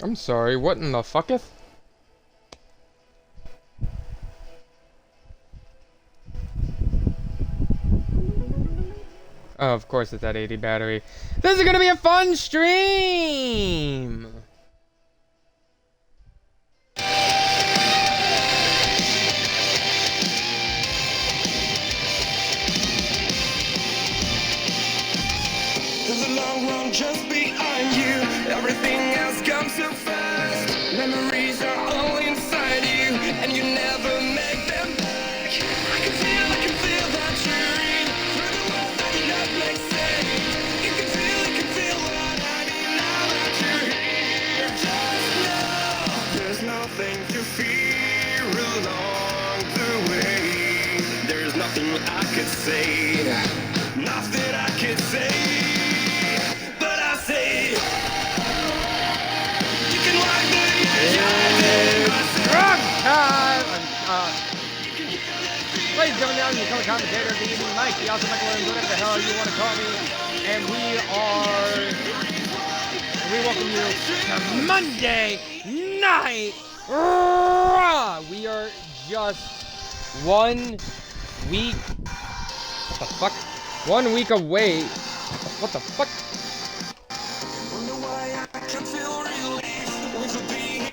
I'm sorry, what in the fucketh? Oh, of course it's that 80 battery. This is gonna be a fun stream! There's a long road just behind you. Everything has come so fast. Memories are all inside you, and you never make them back. I can feel that dream through the words that do not make sense. You can feel what I need now that you're here. Just know there's nothing to fear along the way. There's nothing I could say, nothing I could say. Ladies and gentlemen, you become a commentator of the evening, Mike, the awesome Michael, whatever the hell you want to call me, and we welcome you to Monday Night Raw. We are just 1 week. What the fuck? 1 week away. What the fuck? Wonder why I can feel relief with being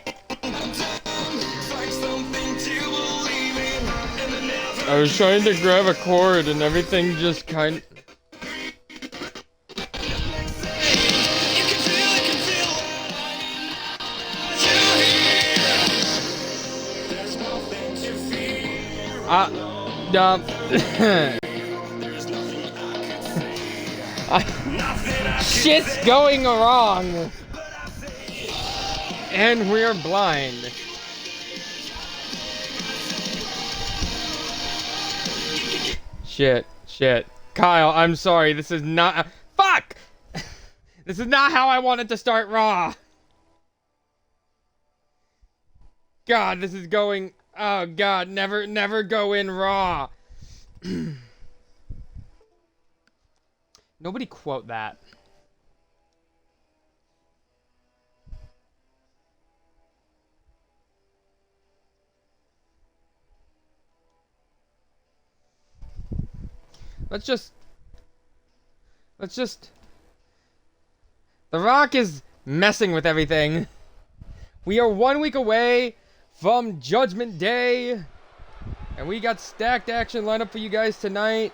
find something to believe in. I was trying to grab a cord and everything just kind. Shit's going wrong, and we're blind. Shit. Kyle, I'm sorry. This is not. Fuck! This is not how I wanted to start Raw. God, this is going. Oh God, never go in Raw. Nobody quote that. Let's just... The Rock is messing with everything. We are 1 week away from Judgment Day. And we got stacked action lined up for you guys tonight.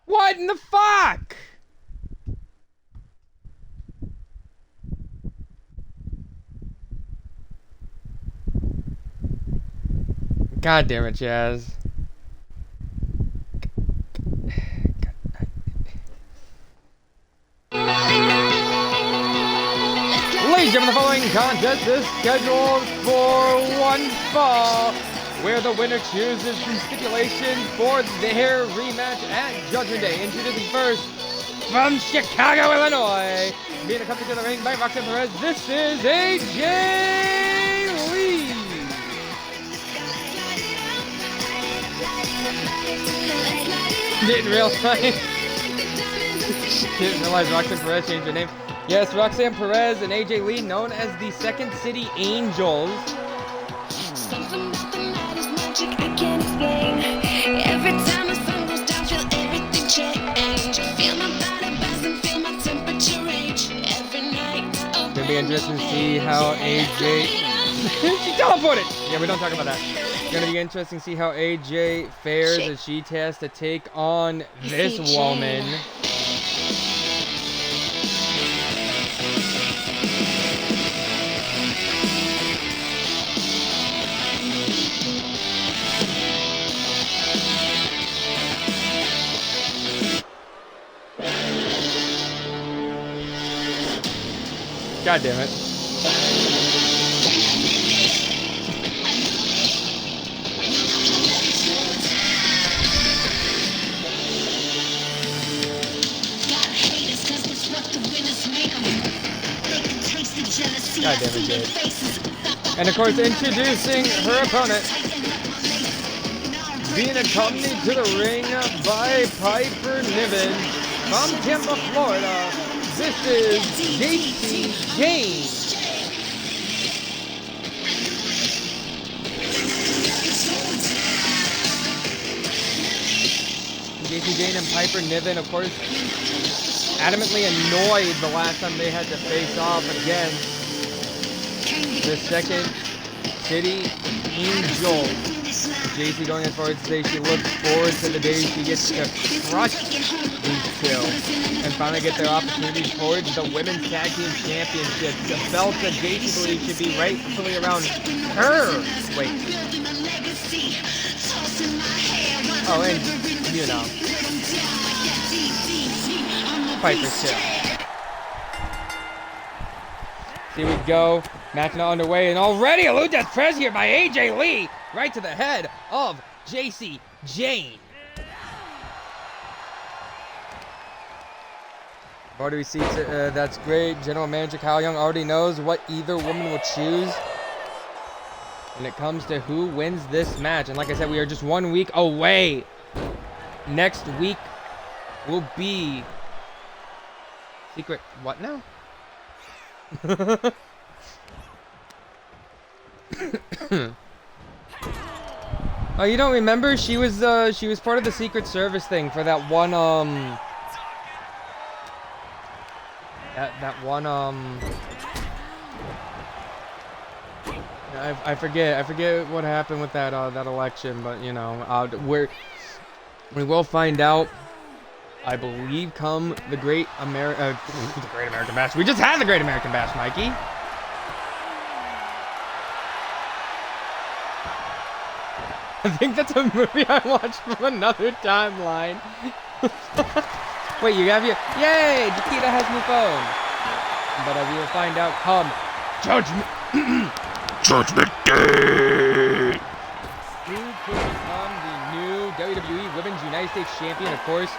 What in the fuck? God damn it, Jazz. Ladies and gentlemen, the following contest is scheduled for one fall, where the winner chooses the stipulation for their rematch at Judgment Day. Introducing first, from Chicago, Illinois, being accompanied to the ring by Roxanne Perez, this is AJ Lee. Didn't realize Roxanne Perez changed her name. Yes, Roxanne Perez and AJ Lee, known as the Second City Angels. Something about the night is magic I can't explain. Every time the sun goes down, feel everything change. Feel my body buzzing, feel my temperature range. Every night. It's gonna be interesting to see how AJ. She teleported! Yeah, we don't talk about that. It's gonna be interesting to see how AJ fares as she has to take on this woman. God damn it. God damn it, Jade. And of course, introducing her opponent. being accompanied to the ring by Piper Niven from Tampa, Florida. This is JC Jane. JC Jane and Piper Niven, of course, adamantly annoyed the last time they had to face off against the second City Angel. JC going as far as to say she looks forward to the day she gets to crush these two and finally get their opportunities towards the Women's Tag Team Championship. The belt that JC believes should be rightfully around her waist. Oh, and you know, Piper's too. Here we go. Match now underway, and already a Lou Death Press here by AJ Lee, right to the head of JC Jane. Already received it. That's great. General Manager Kyle Young already knows what either woman will choose when it comes to who wins this match. And like I said, we are just 1 week away. Next week will be secret. What now? Oh, you don't remember? She was part of the Secret Service thing for that one that one I forget what happened with that that election, but you know, we will find out, I believe, come the Great American Bash. We just had the Great American Bash, Mikey. I think that's a movie I watched from another timeline. Wait, you have your... Yay! Chiquita has new phone. But we will find out come Judgment... Judgment Day! Who could become the new WWE Women's United States Champion, of course,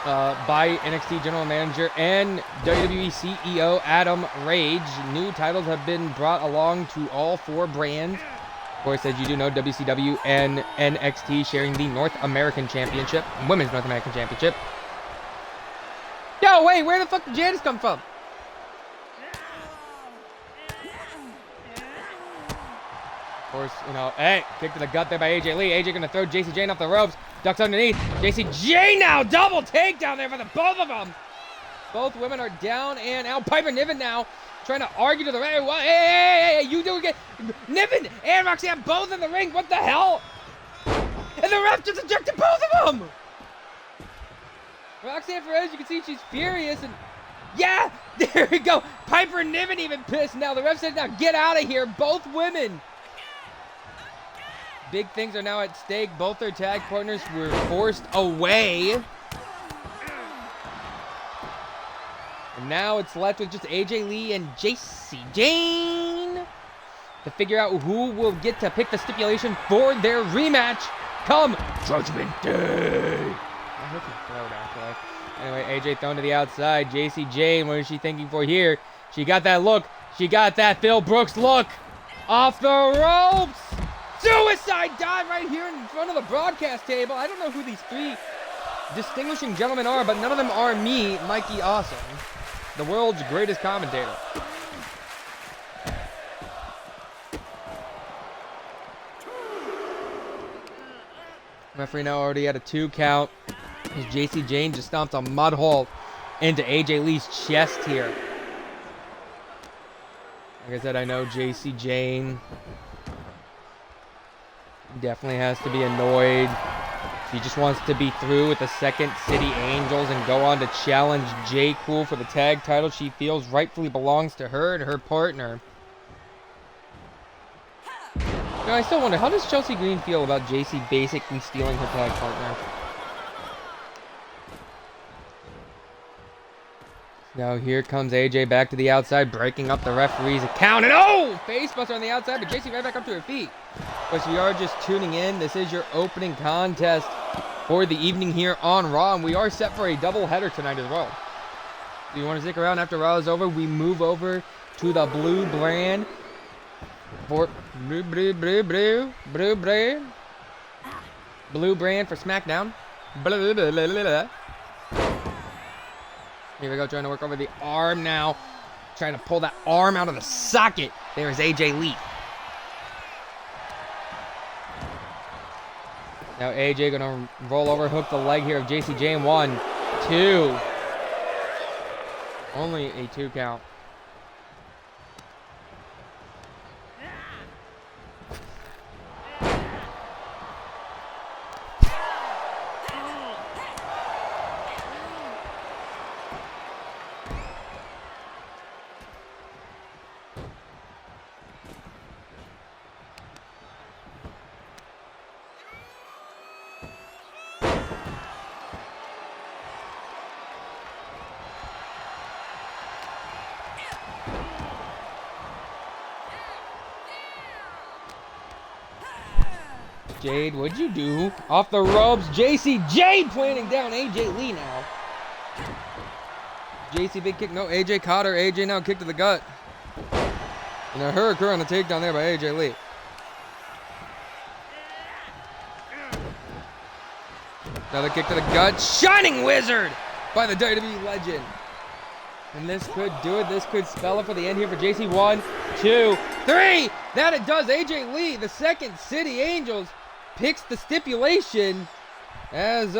by NXT General Manager and WWE CEO Adam Rage. New titles have been brought along to all four brands. Of course, as you do know, WCW and NXT sharing the North American Championship, Women's North American Championship. Yo, wait, where the fuck did Janice come from? Of course, you know, hey, kick to the gut there by AJ Lee. AJ gonna throw JC Jane off the ropes. Ducks underneath. JC Jane now, double takedown there for the both of them. Both women are down and out. Piper Niven now trying to argue to the ring. Hey, you do it. Niven and Roxanne both in the ring. What the hell? And the ref just ejected both of them. Roxanne Perez, you can see she's furious. And yeah, there we go. Piper Niven even pissed now. The ref said, now get out of here. Both women. Big things are now at stake. Both their tag partners were forced away. And now it's left with just AJ Lee and JC Jane to figure out who will get to pick the stipulation for their rematch come Judgment Day. I hope you throw it actually. Anyway, AJ thrown to the outside. JC Jane, what is she thinking for here? She got that look. She got that Phil Brooks look. Off the ropes. Suicide dive right here in front of the broadcast table. I don't know who these three distinguishing gentlemen are, but none of them are me, Mikey Awesome, the world's greatest commentator. Referee now already at a 2 count. As JC Jane just stomped a mud hole into AJ Lee's chest here. Like I said, I know JC Jane definitely has to be annoyed. She just wants to be through with the second City Angels and go on to challenge J. Cool for the tag title she feels rightfully belongs to her and her partner. You know, I still wonder, how does Chelsea Green feel about JC basically stealing her tag partner? Now here comes AJ back to the outside, breaking up the referee's account. And oh! Facebuster on the outside, but JC right back up to her feet. But we are just tuning in. This is your opening contest for the evening here on Raw. And we are set for a doubleheader tonight as well. So you want to stick around after Raw is over? We move over to the blue brand for blue. Blue brand for SmackDown. Blah, blah, blah, blah, blah. Here we go, trying to work over the arm now. Trying to pull that arm out of the socket. There is AJ Lee. Now AJ gonna roll over, hook the leg here of JCJ in 1, 2. Only a 2 count. Jade, what'd you do? Off the ropes, JC Jade planting down AJ Lee now. JC big kick, no, AJ caught her. AJ now kick to the gut. And a hurricane on the takedown there by AJ Lee. Another kick to the gut, Shining Wizard by the WWE legend. And this could do it. This could spell it for the end here for JC. 1, 2, 3. That it does. AJ Lee, the Second City Angels, picks the stipulation as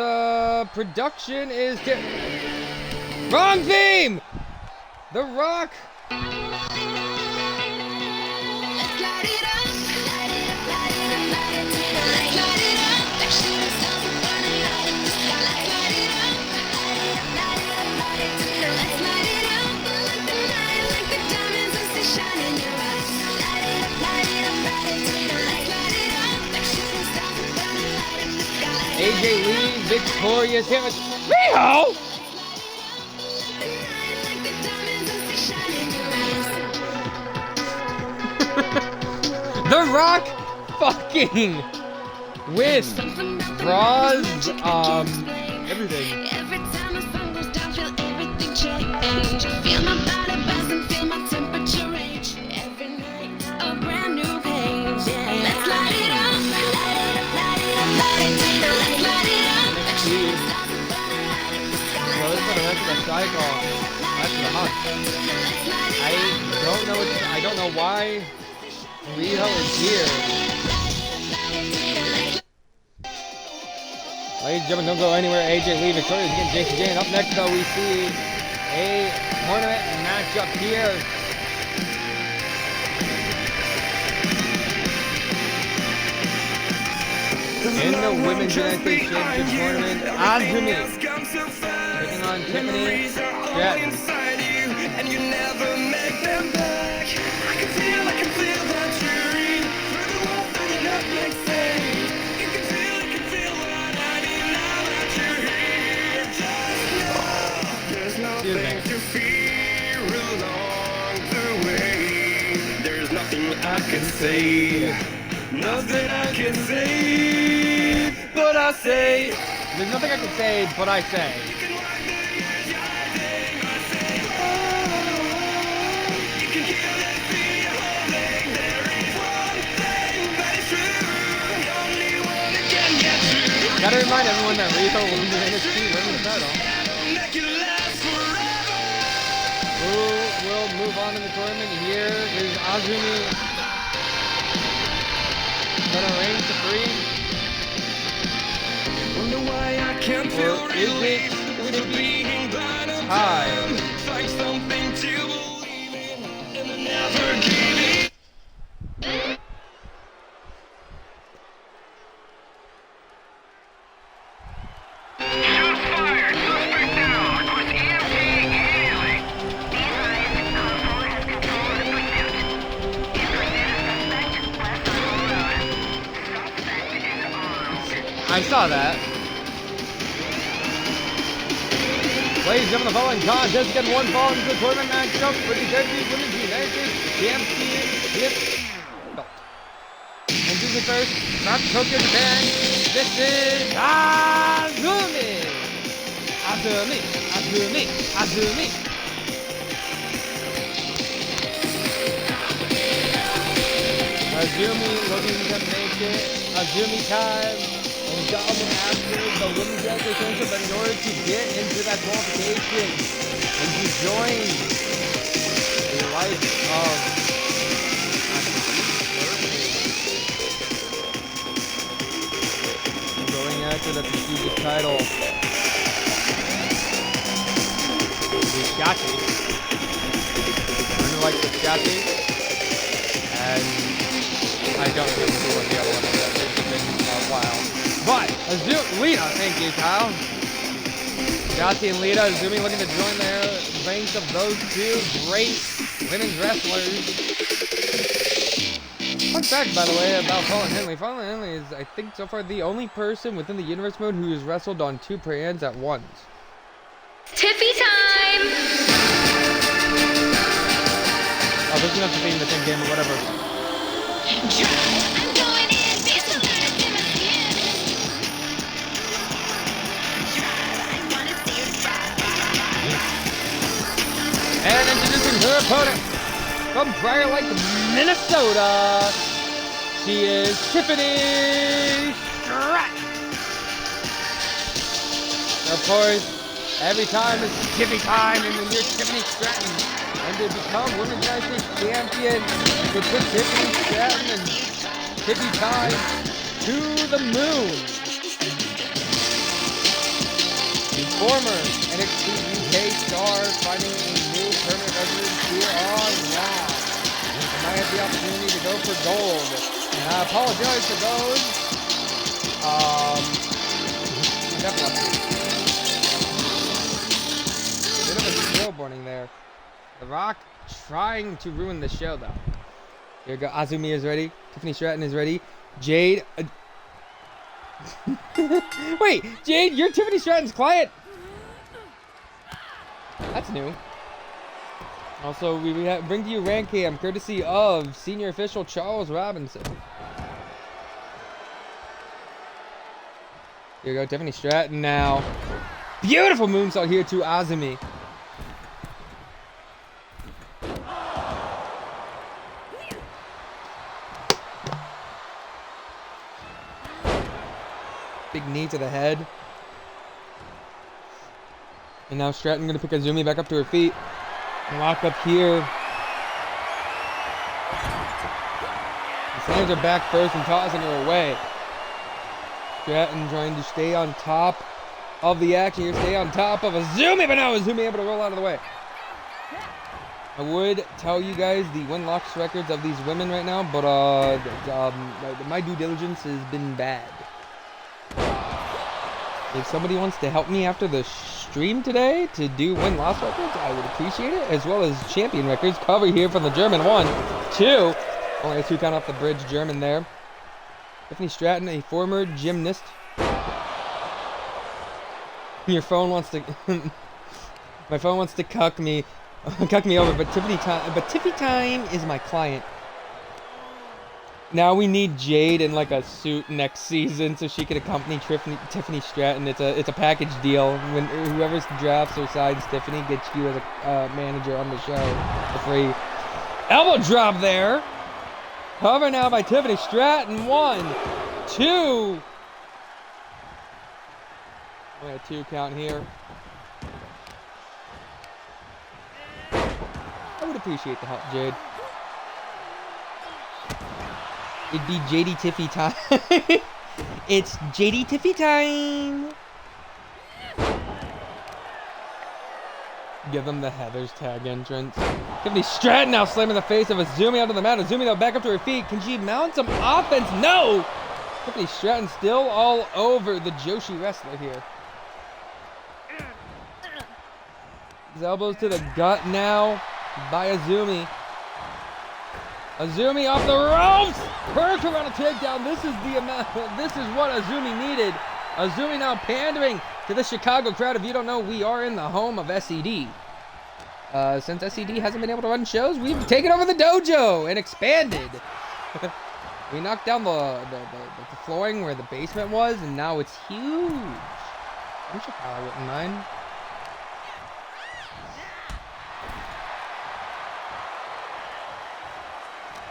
production is wrong theme. The Rock. Let's light it up, light it up, light it up, light it up. Let's light it up. Like shooting stars in front of light in the sky. Let's light it up, light it up, light it up, light it up. Let's light it up, like the night, like the diamonds as they shine in your eyes. Light it up, light it up, light it up. Let's light it up, like shooting stars in front of light in the sky. AJ Lee victorious here with Riho. Like the diamonds as they shine in your eyes. The Rock fucking with Raw's everything. Every time the sun goes down, feel everything change. Feel my body buzzing, feel my temperature range. Every night, a brand new page. Let's light it up, light it up, light it up, light it up. Let's light it up. Well, this is for the rest of the cycle. That's the hunt. I don't know why Riho is here. Ladies and gentlemen, don't go anywhere. AJ Lee victorious against JCJ. And up next, though, we see a tournament matchup here. In the Women's United States Championship Tournament, Azumi taking on Tiffany Stratton. And you never make them back. I can feel that jury. Through the wall, burning up like sage. You can feel what I need now that you're here. Just know there's nothing to fear along the way. There's nothing I can say. Nothing I can say. But I say. There's nothing I can say, but I say. Gotta remind everyone that Riho will be the NXT Women's title. Who will move on in the tournament? Here is Azumi gonna reign supreme. Wonder why I can't feel Or is relief it with being blind of Hi. time. Find something to believe in and never give it. I saw that. Ladies and gentlemen, the following contest again, one fall into the tournament matchup for the WWE Women's United States Championship belt. And this is first, from Tokyo, Japan, this is Azumi! Azumi! Azumi! Azumi! Azumi looking to make it Azumi time. Dumb after the women's wrestling championship, but in order to get into that qualification and to join the life of going after the prestigious title, Biscotti. Like Biscotti, and I don't remember what the other one is. It's been a while. But Lita, thank you, Kyle. Biscotti and Lita, Azumi looking to join their ranks of those two great women's wrestlers. Fun fact, by the way, about Fallon Henley. Fallon Henley is, I think, so far the only person within the universe mode who has wrestled on two brands at once. Tiffy time! Oh, this is not to be in the same game or whatever. I'm going in, be so bad in my skin. I wanna see you try. And introducing her opponent from Briar Lake, Minnesota. She is Tiffany Stratton. Of course, every time it's Tiffy time, and when you're Tiffany Stratton, and to become Women's United States Champion, to put Tiffany Stratton and Tiffy time to the moon. The former NXT UK star finding a new permanent residence here on Raw. And might have the opportunity to go for gold. And I apologize for those. Definitely. Bit of a snowboarding there. The Rock trying to ruin the show, though. Here we go. Azumi is ready. Tiffany Stratton is ready. Jade. Wait, Jade, you're Tiffany Stratton's client? That's new. Also, we bring to you Rank Cam, courtesy of senior official Charles Robinson. Here we go, Tiffany Stratton now. Beautiful moonsault here to Azumi. Big knee to the head. And now Stratton gonna pick Azumi back up to her feet. And lock up here. He slams her back first and tossing her away. Stratton trying to stay on top of the action here, stay on top of Azumi, but now Azumi able to roll out of the way. I would tell you guys the win-loss records of these women right now, but my due diligence has been bad. If somebody wants to help me after the stream today to do win-loss records, I would appreciate it, as well as champion records. Cover here from the German. 1, 2. Only a 2 count off the bridge German there. Tiffany Stratton, a former gymnast. Your phone wants to... my phone wants to cuck me over, but Tiffy time is my client. Now we need Jade in like a suit next season so she can accompany Tiffany Stratton. It's a package deal. When whoever drafts or signs Tiffany gets you as a manager on the show for free. Elbow drop there. Cover now by Tiffany Stratton. 1, 2. Only a 2 count here. I would appreciate the help, Jade. It'd be JD Tiffy time. It's JD Tiffy time. Give them the Heathers tag entrance. Tiffany Stratton now slamming the face of Azumi onto the mat. Azumi now back up to her feet. Can she mount some offense? No! Tiffany Stratton still all over the Joshi wrestler here. His elbows to the gut now by Azumi. Azumi off the ropes! Hurricane takedown. This is the amount. This is what Azumi needed. Azumi now pandering to the Chicago crowd. If you don't know, we are in the home of SED. Since SED hasn't been able to run shows, we've taken over the dojo and expanded. We knocked down the flooring where the basement was, and now it's huge. I'm sure I wouldn't mind.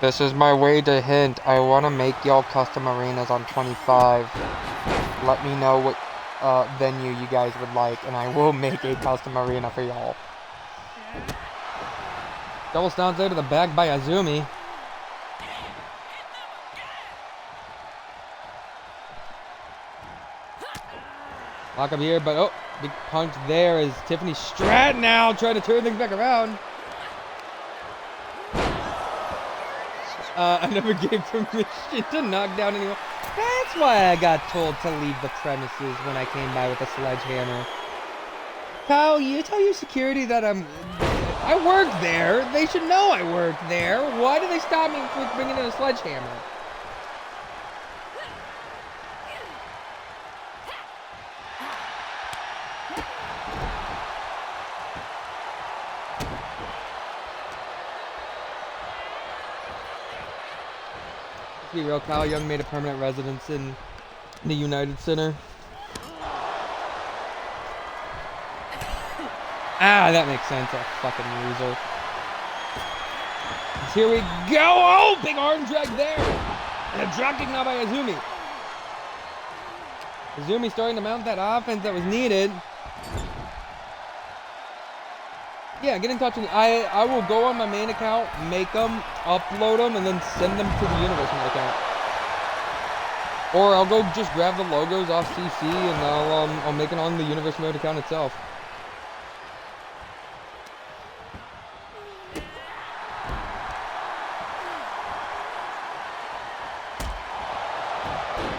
This is my way to hint. I want to make y'all custom arenas on 25. let me know what venue you guys would like, and I will make a custom arena for y'all. Double stomp there to the back by Azumi. Lock up here, but oh, big punch there as Tiffany Stratton now trying to turn things back around. I never gave permission to knock down anyone. That's why I got told to leave the premises when I came by with a sledgehammer. Kyle, you tell your security that I work there. They should know I work there. Why do they stop me from bringing in a sledgehammer? Let's be real, Kyle Young made a permanent residence in the United Center. Ah, that makes sense. That fucking loser. Here we go. Oh, big arm drag there. And a drop kick now by Azumi. Azumi starting to mount that offense that was needed. Yeah, get in touch with me. I will go on my main account, make them, upload them, and then send them to the Universe Mode account. Or I'll go just grab the logos off CC and I'll make it on the Universe Mode account itself.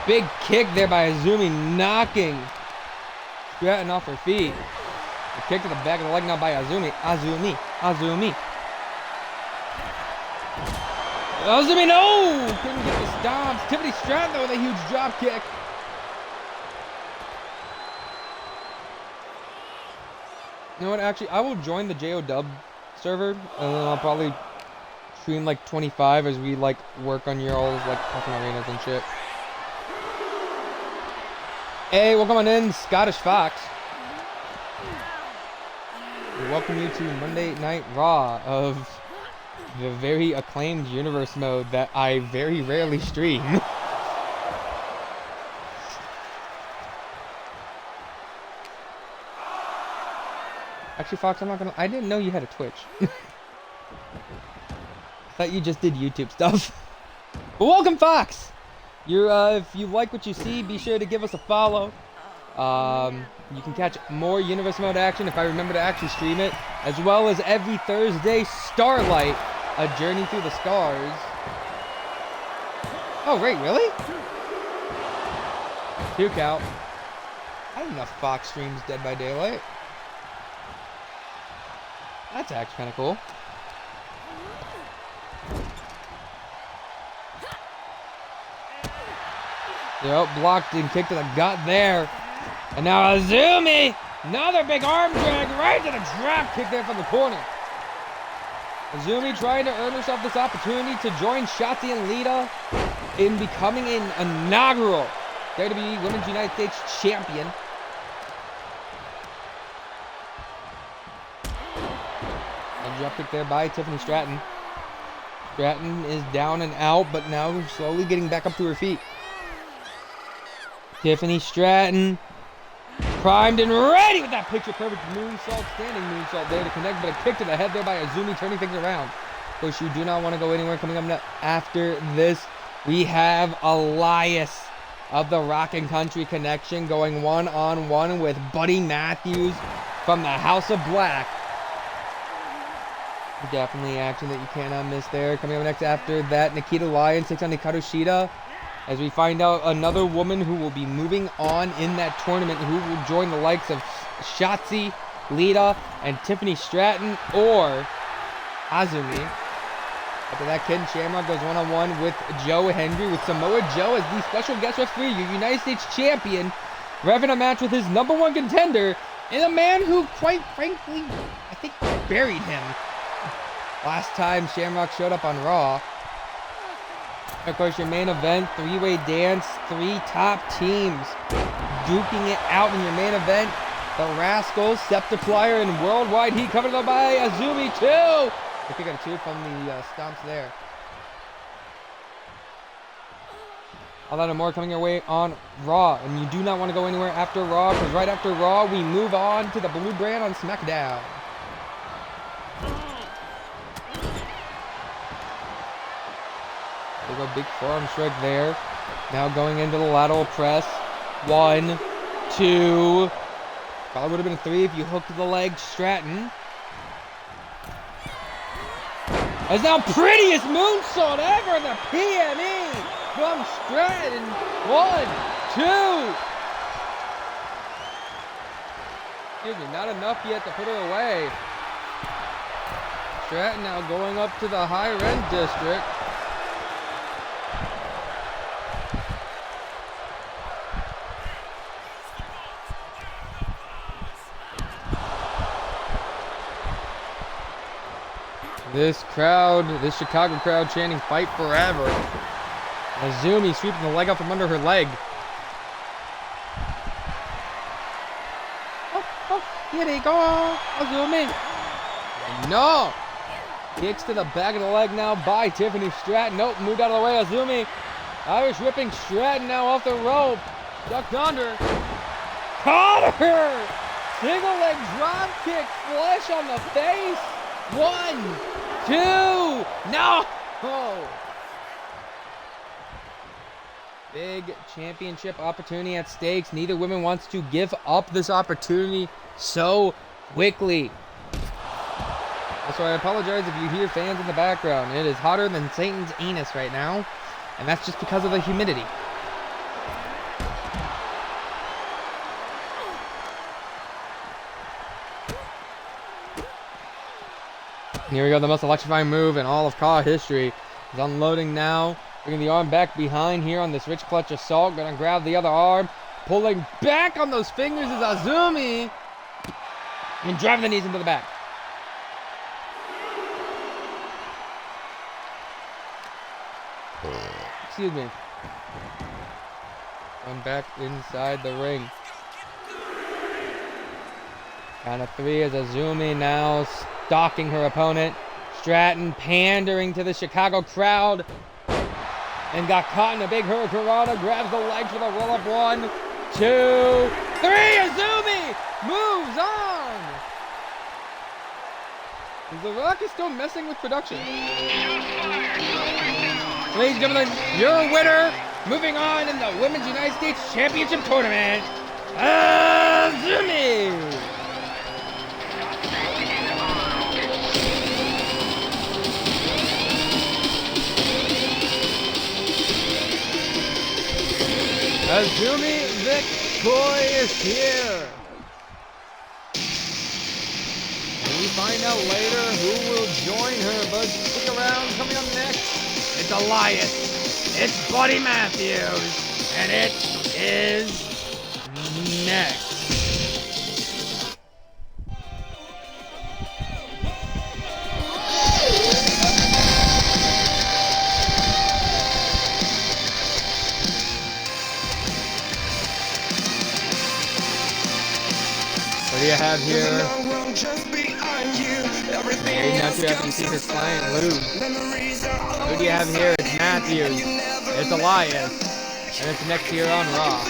Big kick there by Azumi, knocking Stratton off her feet. A kick to the back of the leg now by Azumi. Azumi. Azumi, no! Couldn't get the stomps. Tiffany Stratton, though, with a huge drop kick. You know what, actually, I will join the JO server, and then I'll probably stream, like, 25 as we, like, work on your all's, like, custom arenas and shit. Hey, welcome on in, Scottish Fox. We welcome you to Monday Night Raw of the very acclaimed Universe Mode that I very rarely stream. Actually, Fox, I didn't know you had a Twitch. I thought you just did YouTube stuff. But welcome, Fox! If you like what you see, be sure to give us a follow. You can catch more Universe Mode action if I remember to actually stream it, as well as every Thursday, Starlight, a journey through the scars. Oh, wait, really? Puke out. I didn't know Fox streams Dead by Daylight. That's actually kind of cool. Yep, blocked and kicked to the gut there. And now Azumi! Another big arm drag right to the drop kick there from the corner. Azumi trying to earn herself this opportunity to join Shotzi and Lita in becoming an inaugural WWE Women's United States Champion. A drop kick there by Tiffany Stratton. Stratton is down and out, but now slowly getting back up to her feet. Tiffany Stratton primed and ready with that picture-perfect moonsault, standing moonsault there to connect, but a kick to the head there by Azumi, turning things around. Of course, you do not want to go anywhere. Coming up after this, we have Elias of the Rockin' Country Connection going one-on-one with Buddy Matthews from the House of Black. Definitely action that you cannot miss there. Coming up next after that, Nikita Lyons takes on Hikaru Shida, as we find out another woman who will be moving on in that tournament, who will join the likes of Shotzi, Lita, and Tiffany Stratton, or Azumi. After that, Ken Shamrock goes one-on-one with Joe Hendry, with Samoa Joe as the special guest referee, your United States champion, revving a match with his #1 contender, and a man who, quite frankly, I think buried him last time Shamrock showed up on Raw. Of course, your main event, three-way dance, 3 top teams duking it out in your main event. The Rascals, Scepter Flyer, and Worldwide Heat covered up by Azumi, too. I think I got 2 from the stomps there. A lot of more coming your way on Raw. And you do not want to go anywhere after Raw, because right after Raw, we move on to the Blue Brand on SmackDown. There we go, big forearm strike there. Now going into the lateral press. 1, 2. Probably would have been 3 if you hooked the leg. Stratton. That's now prettiest moonsault ever. The PME from Stratton. 1, 2. Excuse me, not enough yet to put her away. Stratton now going up to the higher end district. This crowd, this Chicago crowd chanting "Fight Forever." Azumi sweeping the leg out from under her leg. Here they go, Azumi. No! Kicks to the back of the leg now by Tiffany Stratton. Nope, moved out of the way, Azumi. Irish whipping Stratton now off the rope. Ducked under. Caught her! Single leg drop kick, flush on the face. 1, 2, no! Oh. Big championship opportunity at stakes. Neither woman wants to give up this opportunity so quickly. So I apologize if you hear fans in the background. It is hotter than Satan's anus right now, and that's just because of the humidity. Here we go, the most electrifying move in all of CAW history. He's unloading now. Bringing the arm back behind here on this rich clutch assault. Gonna grab the other arm. Pulling back on those fingers is Azumi. And driving the knees into the back. Excuse me. Going back inside the ring. Count of 3 as Azumi now stalking her opponent. Stratton pandering to the Chicago crowd. And got caught in a big hurricanrana. Grabs the leg for the roll-up. 1, 2, 3. Azumi moves on. The Rock is still messing with production. Ladies and gentlemen, your winner, moving on in the Women's United States Championship Tournament, Azumi. Azumi victorious here. And we find out later who will join her, but stick around. Coming up next, it's Elias, it's Buddy Matthews, and it is next. What do you have here? Hey, not too happy to see this client lose. Who do you have here? It's Matthews. It's Elias. And it's next here on Raw.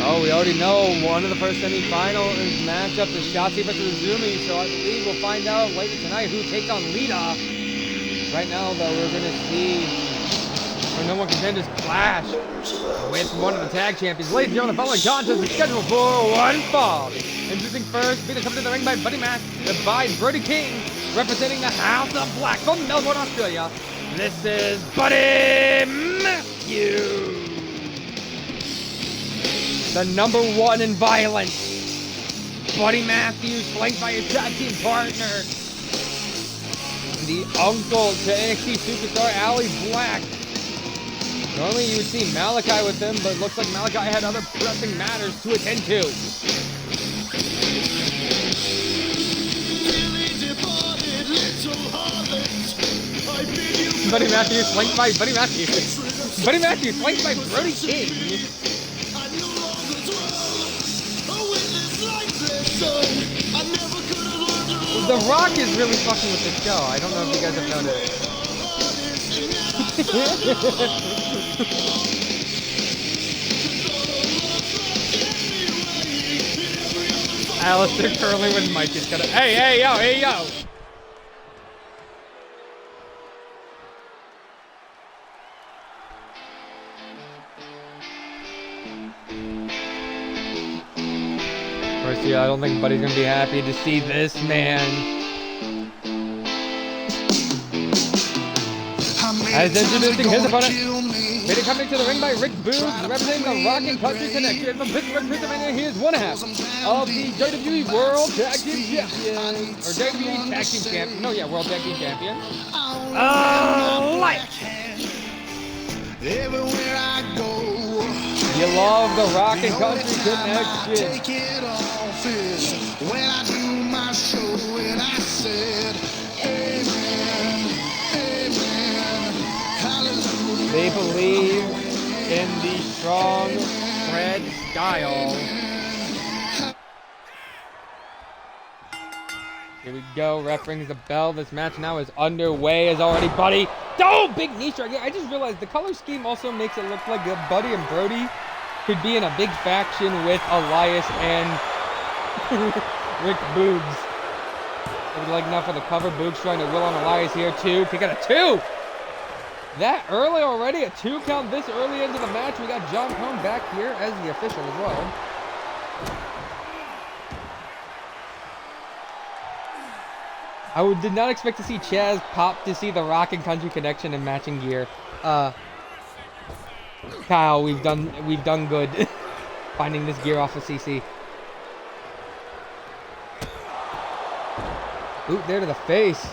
Oh, we already know one of the first semi-final matchup is Shotzi versus Azumi, so I believe we'll find out later tonight who takes on Lita. Right now, though, we're going to see our number one contenders clash with one of the tag champions. Ladies and gentlemen, the following contest is scheduled for one fall. Introducing first, being coming to the ring by Brody King, representing the House of Black from Melbourne, Australia. This is Buddy Matthews. The number one in violence, Buddy Matthews, flanked by his tag team partner, the uncle to NXT superstar Ali Black. Normally you would see Malachi with him, but it looks like Malachi had other pressing matters to attend to. Buddy Matthews flanked by Buddy Matthews. Buddy Matthews flanked by Brody King. The Rock is really fucking with the show. I don't know if you guys have noticed. Alistair Curley with Mike is gonna. Hey, yo, hey, yo! First, I don't think Buddy's gonna be happy to see this man. As introducing his opponent, made it coming to the ring by Rick Booth, representing the Rock and Country Connection from Pittsburgh, Pennsylvania. He is one half of the WWE World Tag Team Champion, or WWE Tag Team Champion. No, yeah, World Tag Team Champion. Light. Everywhere I go, you love the Rock and Country Connection. Take it off is when I do my show, and I said, amen, amen, hallelujah. They believe in the strong Fred style. Here we go, ref rings the bell. This match now is underway as already Buddy. Oh, big knee strike. I just realized the color scheme also makes it look like Buddy and Brody could be in a big faction with Elias and Rick Boogs. Looking like enough for the cover. Boogs trying to will on Elias here too. Kick out a 2. That early already, a 2 count this early into the match. We got John Cone back here as the official as well. I did not expect to see Chaz pop to see the Rock and Country Connection in matching gear. Kyle, we've done good finding this gear off of CC. Boot there to the face.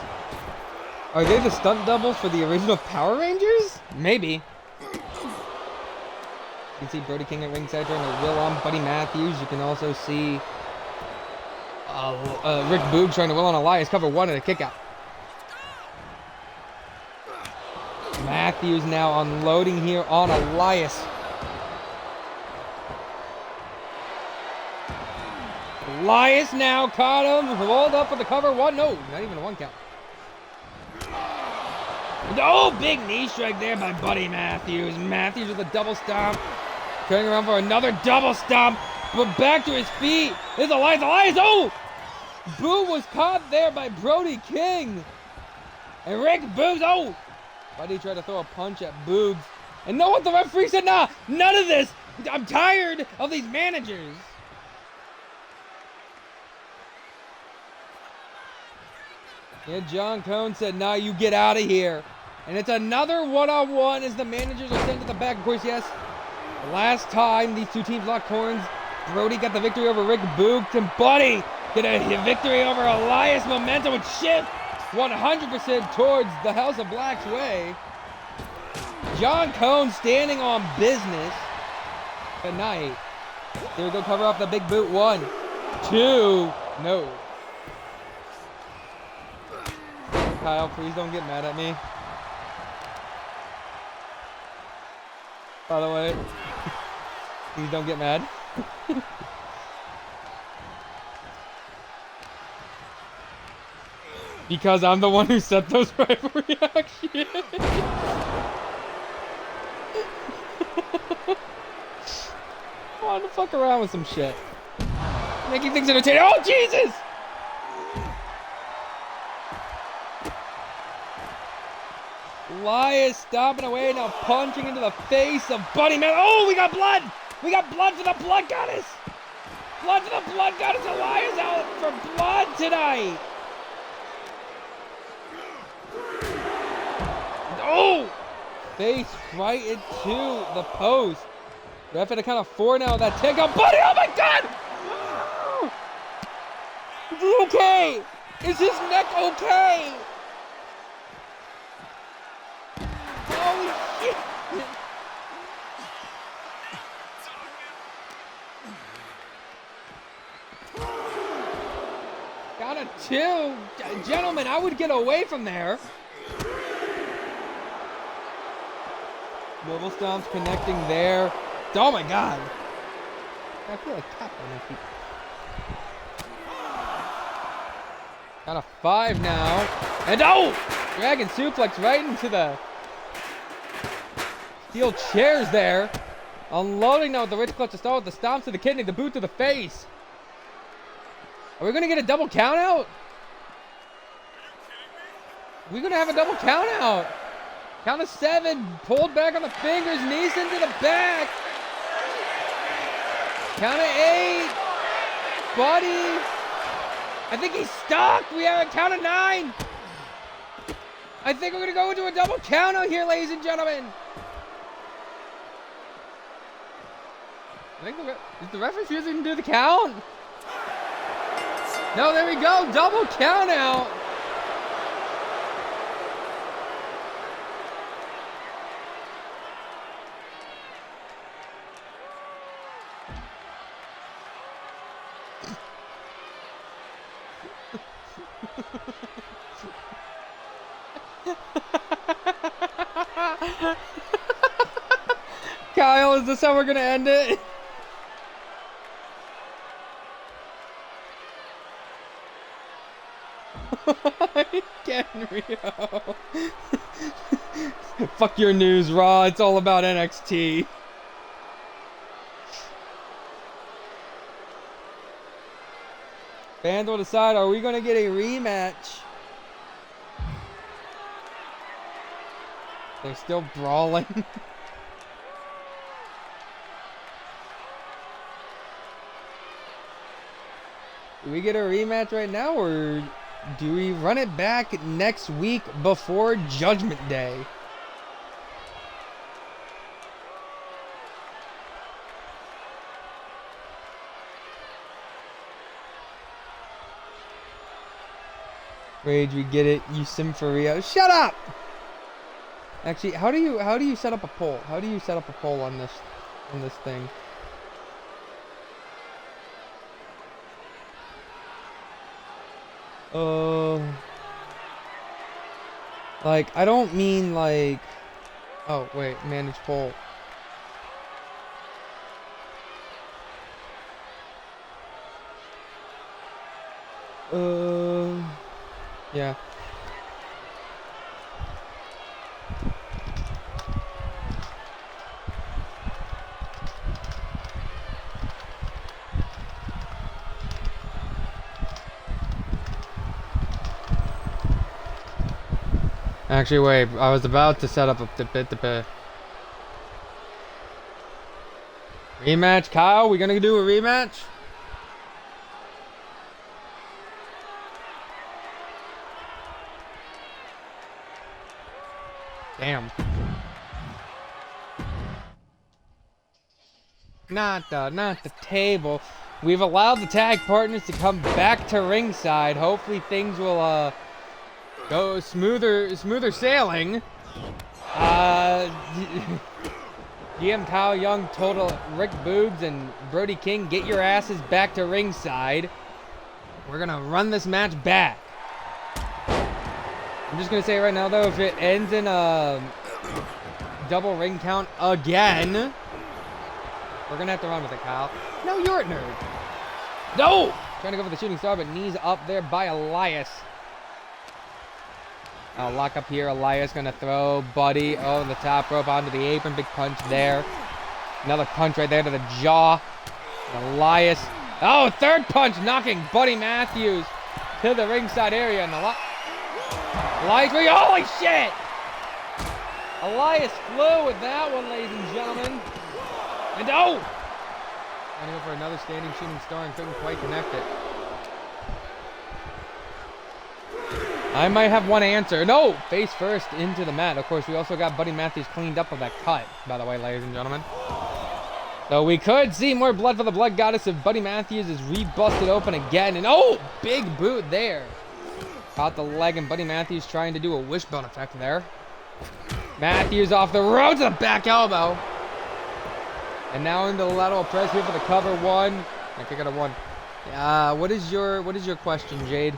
Are they the stunt doubles for the original Power Rangers? Maybe. You can see Brody King at ringside trying to will on Buddy Matthews. You can also see Rick Boog trying to will on Elias. Cover 1 and a kick out. Matthews now unloading here on Elias. Elias now caught him. Rolled up for the cover 1. No, not even a 1 count. Oh, big knee strike there by Buddy Matthews. Matthews with a double stomp. Turning around for another double stomp. But back to his feet. There's Elias. Elias, oh! Boo was caught there by Brody King. And Rick Boogs, oh! Buddy tried to throw a punch at Boogs. And know what the referee said? Nah, none of this. I'm tired of these managers. Yeah, John Cone said, nah, you get out of here. And it's another one-on-one as the managers are sent to the back. Of course, yes, the last time these two teams locked horns, Brody got the victory over Rick Boogs, and Buddy get a victory over Elias. Momentum would shift 100% towards the House of Black's way. John Cone standing on business tonight. Here we go, cover off the big boot. 1, 2, no. Kyle, please don't get mad at me. By the way, please don't get mad. Because I'm the one who set those rivalry actions. I want to fuck around with some shit. Making things entertaining. Oh, Jesus! Elias stomping away, now punching into the face of Buddy Man. Oh, we got blood! We got blood for the Blood Goddess! Blood for the Blood Goddess! Elias out for blood tonight! Oh! Face right into the post. Ref at a count of 4 now. That take out Buddy. Oh my God! Is he okay? Is his neck okay? Holy shit! Got a 2. Gentlemen, I would get away from there. Mobile stomps connecting there. Oh my God. I feel like tapping on my feet. Got a 5 now. And oh! Dragon suplex right into the steel chairs there. Unloading now with the rich clutch to start with the stomp to the kidney, the boot to the face. Are we going to get a double count out? We're going to have a double count out. Count of 7. Pulled back on the fingers. Knees into the back. Count of 8. Buddy. I think he's stuck. We have a count of 9. I think we're going to go into a double count out here, ladies and gentlemen. I think is the ref refusing to do the count? No, there we go. Double count out. Kyle, is this how we're gonna end it? Again, Rio. Fuck your news, Raw. It's all about NXT. Fans will decide, are we gonna get a rematch? They're still brawling. Do we get a rematch right now, or do we run it back next week before Judgment Day? Rage, we get it. You sim for Rio. Shut up! Actually, how do you set up a poll? How do you set up a poll on this thing? Like, I don't mean like, oh wait, manage poll. Yeah. Actually, wait. I was about to set up the rematch. Kyle, we gonna do a rematch? Damn. Not the table. We've allowed the tag partners to come back to ringside. Hopefully things will go smoother sailing. GM Kyle Young, Total Rick Boogs, and Brody King, get your asses back to ringside. We're gonna run this match back. I'm just gonna say right now though, if it ends in a double ring count again, we're gonna have to run with it, Kyle. No, you're a nerd. No! Trying to go for the shooting star, but knees up there by Elias. Lock up here. Elias gonna throw Buddy over the top rope onto the apron. Big punch there. Another punch right there to the jaw. Elias. Oh, third punch knocking Buddy Matthews to the ringside area. And Elias, holy shit! Elias flew with that one, ladies and gentlemen. And oh! Trying to go for another standing shooting star and couldn't quite connect it. I might have one answer. No! Face first into the mat. Of course, we also got Buddy Matthews cleaned up of that cut, by the way, ladies and gentlemen. So we could see more blood for the Blood Goddess if Buddy Matthews is re-busted open again. And oh! Big boot there. Caught the leg, and Buddy Matthews trying to do a wishbone effect there. Matthews off the road to the back elbow. And now into the lateral press here for the cover one. I think I got a one. What is your question, Jade?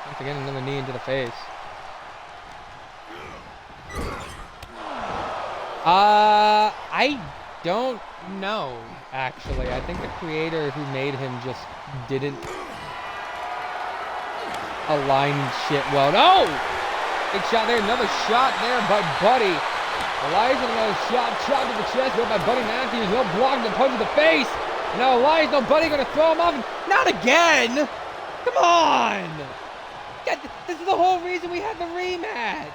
Once again, another knee into the face. I don't know, actually. I think the creator who made him just didn't align shit well. No! Big shot there, another shot there by Buddy. Elias with another shot, shot to the chest, go by Buddy Matthews. No block, the punch to the face. And now Elias, no Buddy gonna throw him off. Not again! Come on! This is the whole reason we had the rematch.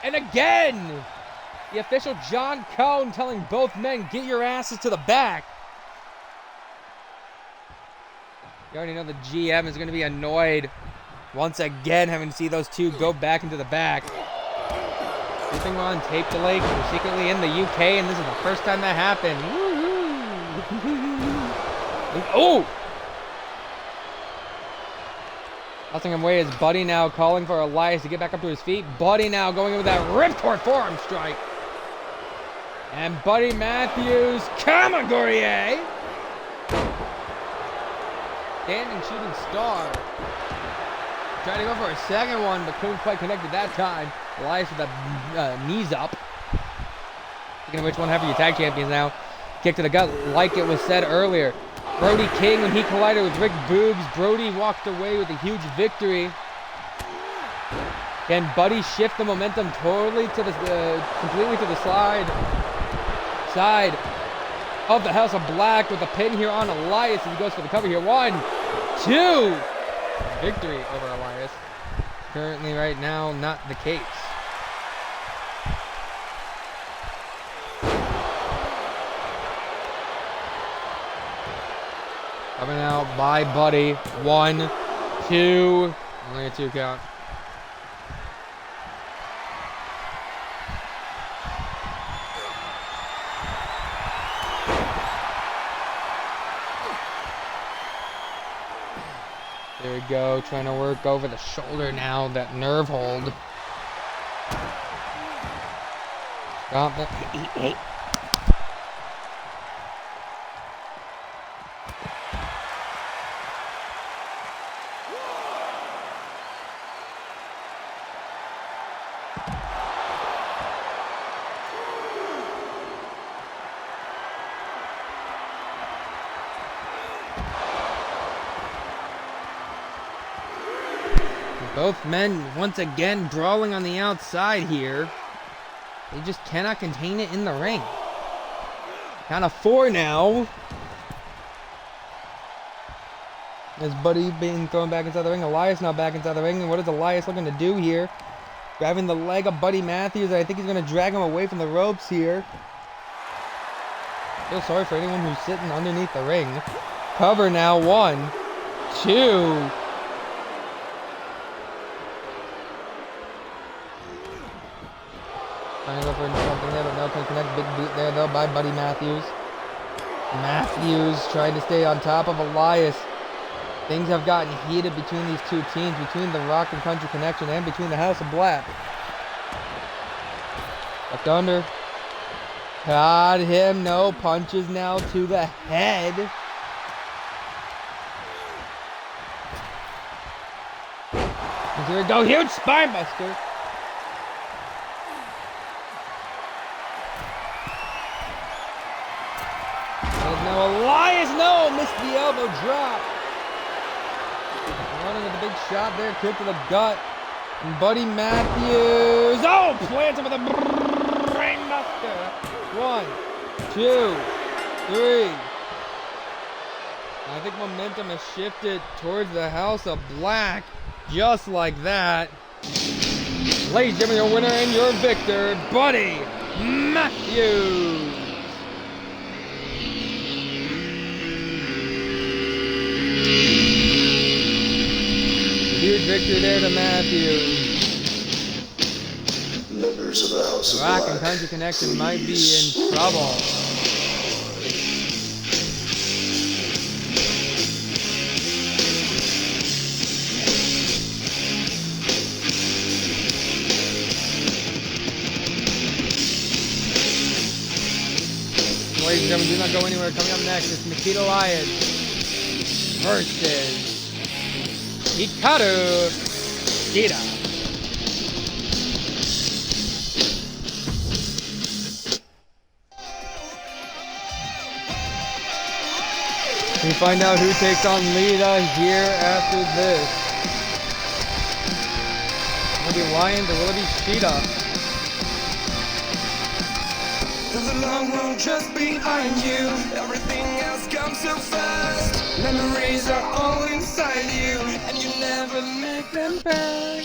And again, the official John Cone telling both men, get your asses to the back. You already know the GM is going to be annoyed once again having to see those two go back into the back. Keeping on tape delay because we're secretly in the UK and this is the first time that happened. Oh! Tossing him away is Buddy now calling for Elias to get back up to his feet. Buddy now going in with that ripcord forearm strike. And Buddy Matthews, come on, Gourrier! Standing shooting star. Trying to go for a second one, but couldn't quite connect at that time. Elias with the knees up. Speaking of which, one half of your tag champions now. Kick to the gut, like it was said earlier. Brody King, when he collided with Rick Boogs, Brody walked away with a huge victory. Can Buddy shift the momentum totally to the completely to the side of the House of Black with a pin here on Elias as he goes for the cover here. 1, 2, victory over Elias. Currently, right now, not the case. Coming out by Buddy. 1, 2. Only a 2 count. There we go. Trying to work over the shoulder now. That nerve hold. Stop it. Both men once again brawling on the outside here. They just cannot contain it in the ring. Count of 4 now. As Buddy being thrown back inside the ring. Elias now back inside the ring. And what is Elias looking to do here? Grabbing the leg of Buddy Matthews. I think he's going to drag him away from the ropes here. Feel sorry for anyone who's sitting underneath the ring. Cover now. 1, 2. Trying to go for something there, but no can connect. Big boot there, though, by Buddy Matthews. Matthews trying to stay on top of Elias. Things have gotten heated between these two teams, between the Rock and Country Connection and between the House of Black. Ducked under. Caught him. No punches now to the head. And here we go. Huge spine buster. Now Elias, no, missed the elbow drop. Running with a big shot there, kick to the gut. And Buddy Matthews, oh, plants him with a brainbuster. 1, 2, 3. I think momentum has shifted towards the House of Black, just like that. Ladies and gentlemen, your winner and your victor, Buddy Matthews. Huge victory there to Matthews. Members of the House of Rock Black, and Country Connection please might be in trouble. Ladies and gentlemen, do not go anywhere. Coming up next is Nikita Lyons versus Hikaru Shida. find out who takes on Lita here after this. Will it be Lions or will it be Sheeta? There's a long road just behind you. Everything else comes so fast. Memories are all inside you, and you never make them back.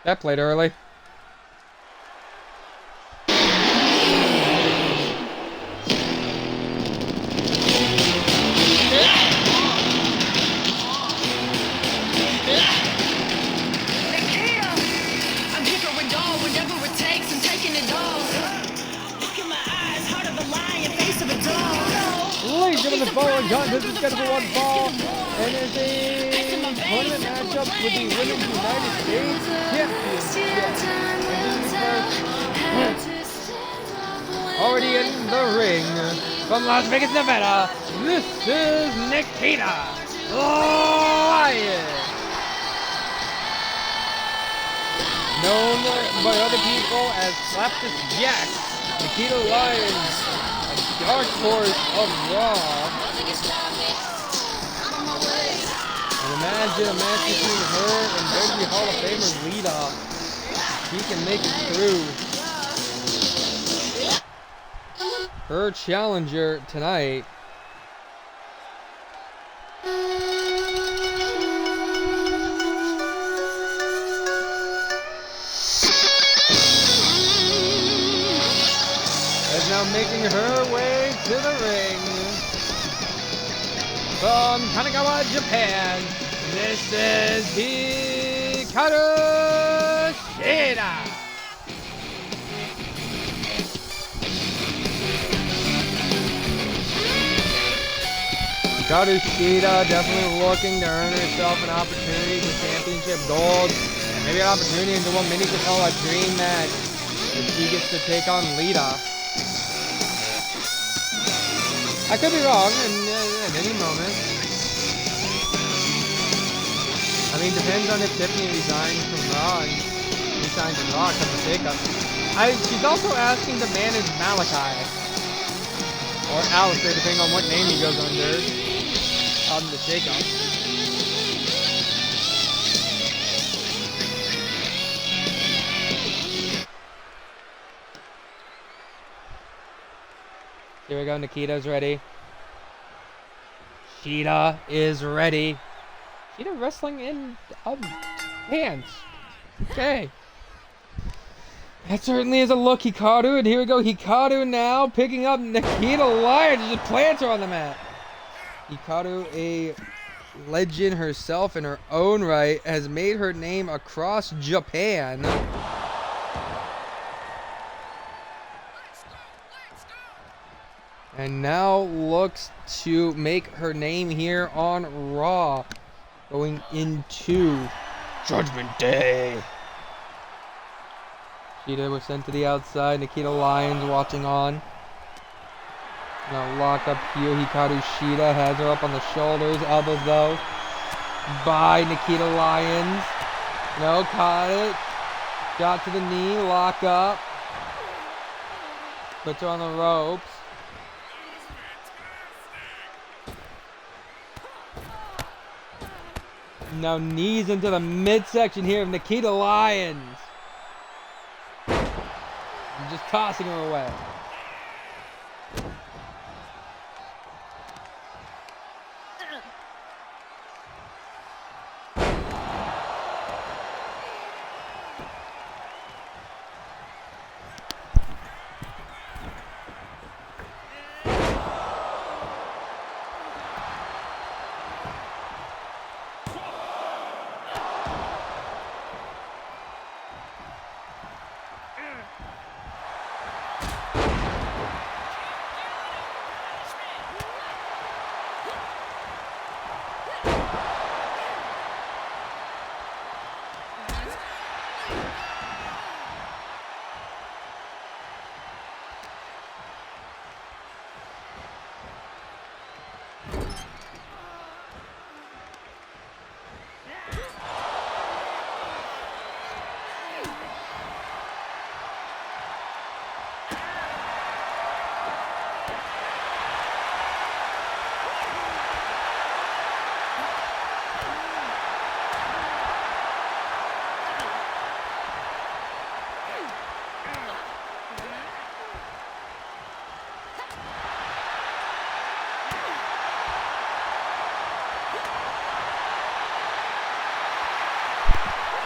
That played early. Ladies and gentlemen, the following contest is scheduled for one fall, and is a tournament matchup with the Women's United States Championship. Already in the ring from Las Vegas, Nevada, this is Nikita Lyons. Known by other people as Slaptus Jack, Nikita Lyons, a dark horse of Raw. And imagine a match between her and WWE Hall of Famer Lita. She can make it through. Her challenger tonight. Is now making her way to the ring. From Kanagawa, Japan, this is Hikaru Shida. Hikaru Shida definitely looking to earn herself an opportunity for championship gold. Maybe an opportunity into what many could call a dream match if she gets to take on Lita. I could be wrong at any moment. I mean, depends on if Tiffany resigns from Raw and resigns in Raw come to shake-up. She's also asking to manage Malachi. Or Alistair, depending on what name he goes under on the shake-up. Here we go, Nikita's ready. Shida is ready. Shida wrestling in hands. Okay. That certainly is a look, Hikaru. And here we go, Hikaru now picking up Nikita Lyons. Just plants her on the mat. Hikaru, a legend herself in her own right, has made her name across Japan. And now looks to make her name here on Raw, going into Judgment Day. Shida was sent to the outside. Nikita Lyons watching on. Now lock up here. Hikaru Shida has her up on the shoulders. Elbows though by Nikita Lyons. No, caught it. Got to the knee. Lock up. Puts her on the ropes. Now knees into the midsection here of Nikita Lyons. And just tossing her away.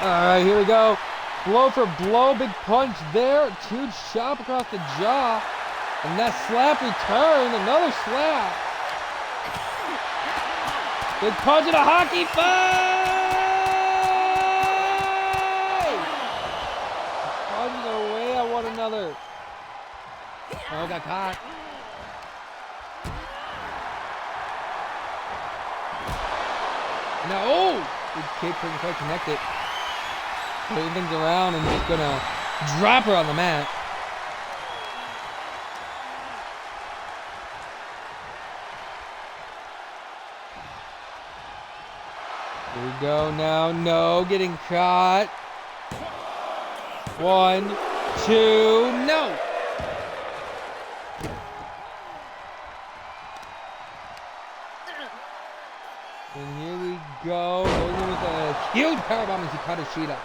Alright, here we go. Blow for blow, big punch there. Huge chop across the jaw. And that slap return, another slap. Big punch and a hockey fight! Punching away, I want another. Oh, got caught. Now, oh! Big kick, couldn't quite connect it. Putting things around and just gonna drop her on the mat. Here we go now. No, getting caught. 1, 2, no! And here we go. Goes in with a huge powerbomb as Hikaru Shida.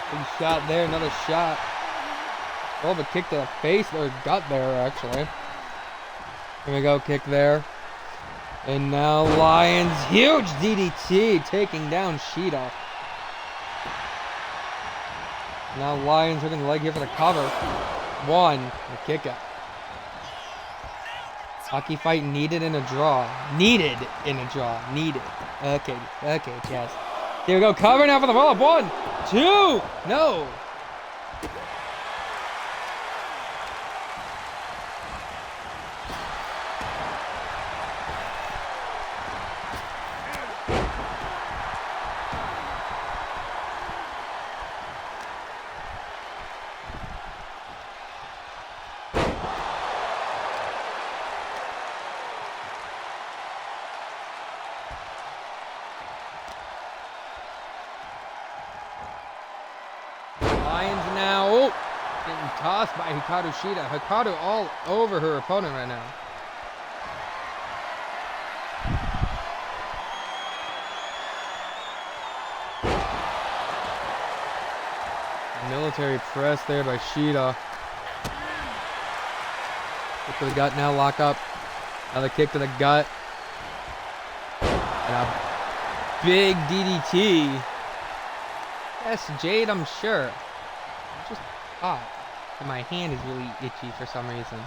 Big shot there, another shot. Oh, but kick to the face or gut there, actually. Here we go, kick there. And now Lions, huge DDT taking down Shida. Now Lions hooking the leg here for the cover. 1, the kick out. Hockey fight needed in a draw. Needed in a draw. Needed. Okay, yes. Here we go, cover now for the roll-up. 1, 2, no! Lions now, oh, getting tossed by Hikaru Shida. Hikaru all over her opponent right now. Military press there by Shida. Kick to the gut now, lock up. Another kick to the gut. And a big DDT. Yes, Jade, I'm sure. I'm just hot. And my hand is really itchy for some reason.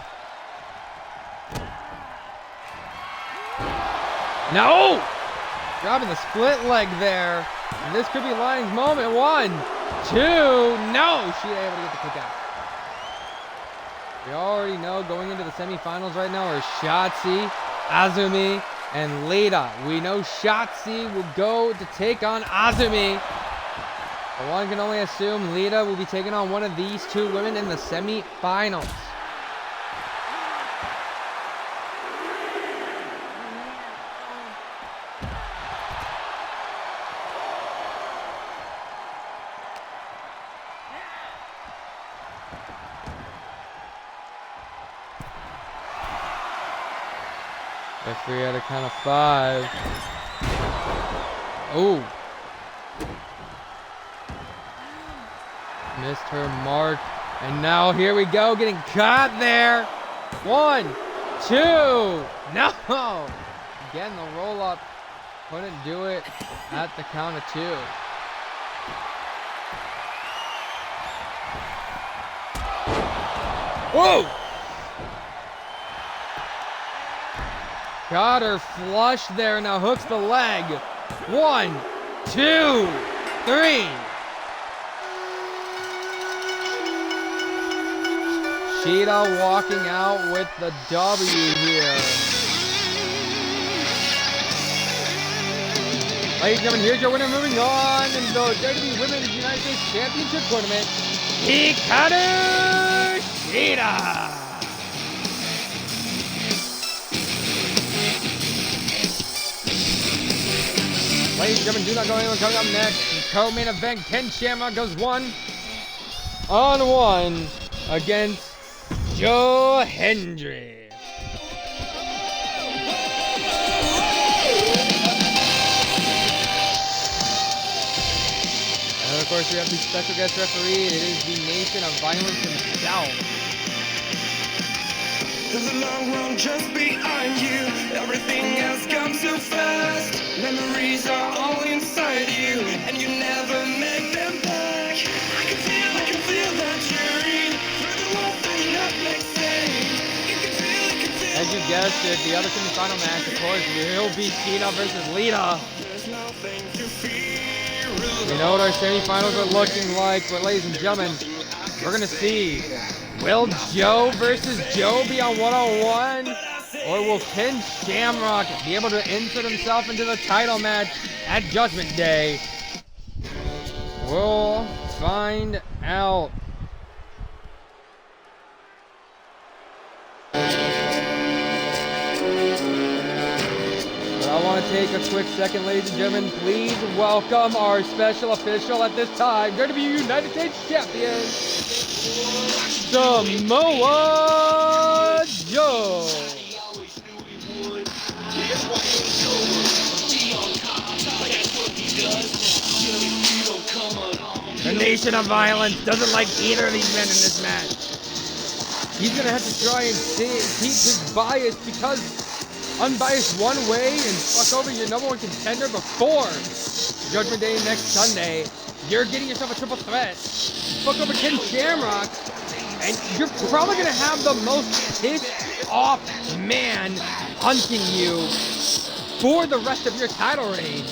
No! Dropping the split leg there. And this could be Lions' moment. 1, 2, no! She's able to get the kick out. We already know going into the semifinals right now are Shotzi, Azumi, and Lita. We know Shotzi will go to take on Azumi. But one can only assume Lita will be taking on one of these two women in the semi-finals. Referee at a count of 5. Oh. Missed her mark. And now here we go, getting caught there. 1, 2. No. Again, the roll up. Couldn't do it at the count of 2. Whoa. Got her flush there. Now hooks the leg. 1, 2, 3. Shida walking out with the W here. Ladies and gentlemen, here's your winner moving on in the WWE Women's United States Championship Tournament, Hikaru Shida. Ladies and gentlemen, do not go anywhere. Coming up next, co-main event, Ken Shamrock goes 1-on-1 against Joe Hendry. And of course, we have the special guest referee. It is the Nation of Violence himself. There's a long road just behind you. Everything has come so fast. Memories are all inside you, and you never make them back. I can feel that journey through the whole thing that makes sense. You can feel. As you guessed it, the other semifinal match, of course, will be Tina versus Lita. There's nothing to fear. You know what our semifinals are looking like, but ladies and gentlemen, we're gonna see, will Joe versus Joe be on one-on-one? Or will Ken Shamrock be able to insert himself into the title match at Judgment Day? We'll find out. I want to take a quick second, ladies and gentlemen. Please welcome our special official at this time, WWE United States Champion, Samoa Joe. The Nation of Violence doesn't like either of these men in this match. He's going to have to try and keep his bias, because unbiased one way and fuck over your number one contender before Judgment Day next Sunday. You're getting yourself a triple threat. Fuck over Ken Shamrock, and you're probably gonna have the most pissed off man hunting you for the rest of your title reign.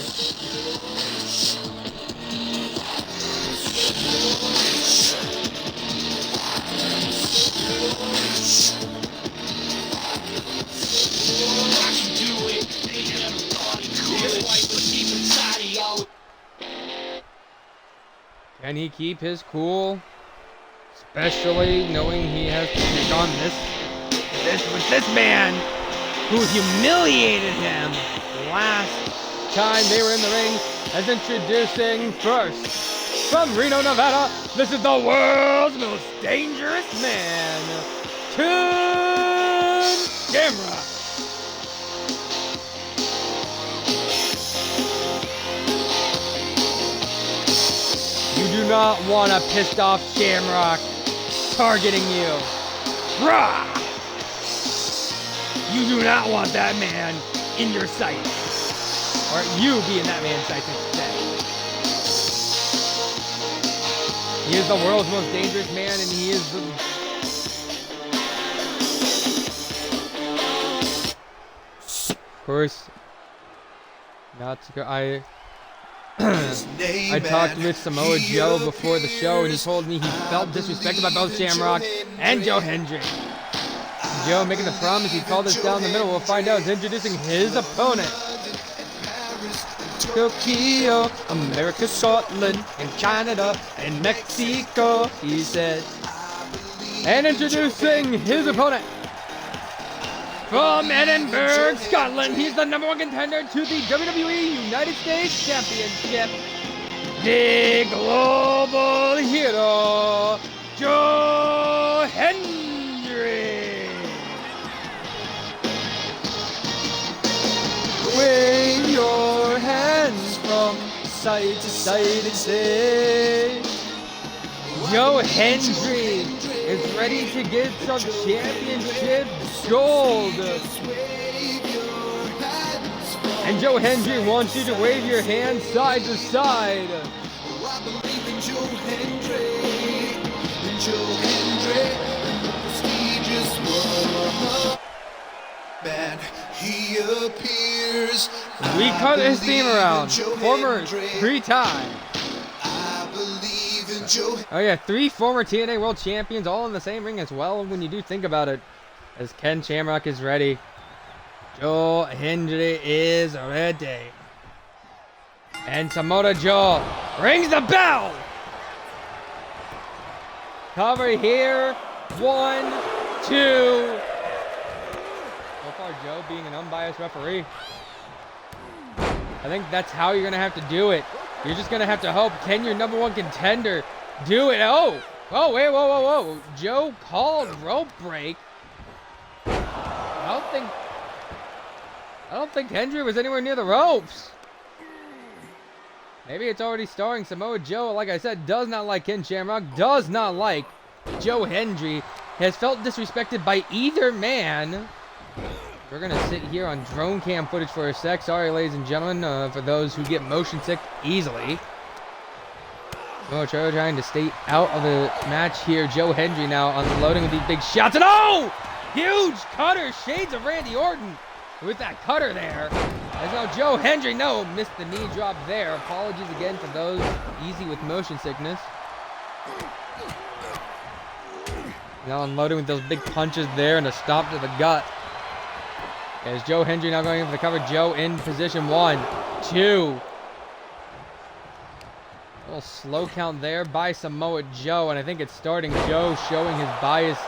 Can he keep his cool? Especially knowing he has to take on this man who humiliated him last time they were in the ring. As introducing first, from Reno, Nevada, this is the world's most dangerous man, Ken Shamrock. You do not want a pissed off Shamrock targeting you. Rah! You do not want that man in your sight. Or you be in that man's sight instead. He is the world's most dangerous man, and he is the... Of course, not to go... I talked with Samoa Joe before the show, and he told me he felt disrespected by both Shamrock and Joe Hendry. Joe making the promise he called us down the middle. We'll find out. He's introducing his opponent. Tokyo, America, Scotland, and Canada, and Mexico, he said. And introducing his opponent. From Edinburgh, Scotland, he's the number one contender to the WWE United States Championship. The global hero, Joe Hendry. Wave your hands from side to side and say, Joe Hendry is ready to get some championship gold. And Joe Hendry wants you to wave your hands side to side. He appears. We cut his theme around. Former 3-time. Oh yeah, 3 former TNA World Champions all in the same ring as well when you do think about it. As Ken Shamrock is ready. Joe Hendry is ready. And Samoa Joe rings the bell. Cover here. 1, 2. So far, Joe being an unbiased referee. I think that's how you're going to have to do it. You're just going to have to hope. Can your number one contender do it? Oh, wait, whoa. Joe called rope break. I don't think Hendry was anywhere near the ropes. Maybe it's already starring. Samoa Joe, like I said, does not like Ken Shamrock, does not like Joe Hendry. has felt disrespected by either man. We're going to sit here on drone cam footage for a sec. Sorry, ladies and gentlemen, for those who get motion sick easily. Samoa Joe trying to stay out of the match here. Joe Hendry now unloading with these big shots. And oh! Huge cutter. Shades of Randy Orton with that cutter there. As now Joe Hendry, no, missed the knee drop there. Apologies again for those easy with motion sickness. Now unloading with those big punches there and a stomp to the gut. As Joe Hendry now going in for the cover. Joe in position. 1, 2. A little slow count there by Samoa Joe, and I think it's starting. Joe showing his bias,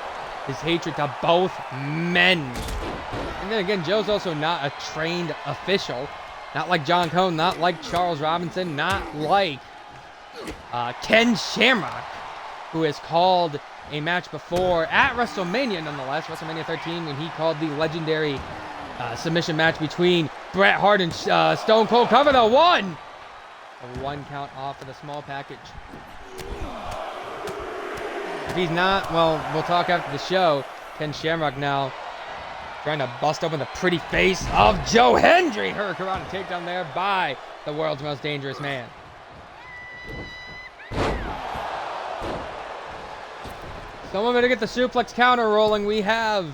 his hatred to both men. And then again, Joe's also not a trained official. Not like John Cone, not like Charles Robinson, not like Ken Shamrock, who has called a match before at WrestleMania, nonetheless. WrestleMania 13, when he called the legendary submission match between Bret Hart and Stone Cold. Cover the 1. A 1 count off of the small package. If he's not, well, we'll talk after the show. Ken Shamrock now trying to bust open the pretty face of Joe Hendry. Hurricane takedown there by the world's most dangerous man. Someone better get the suplex counter rolling. We have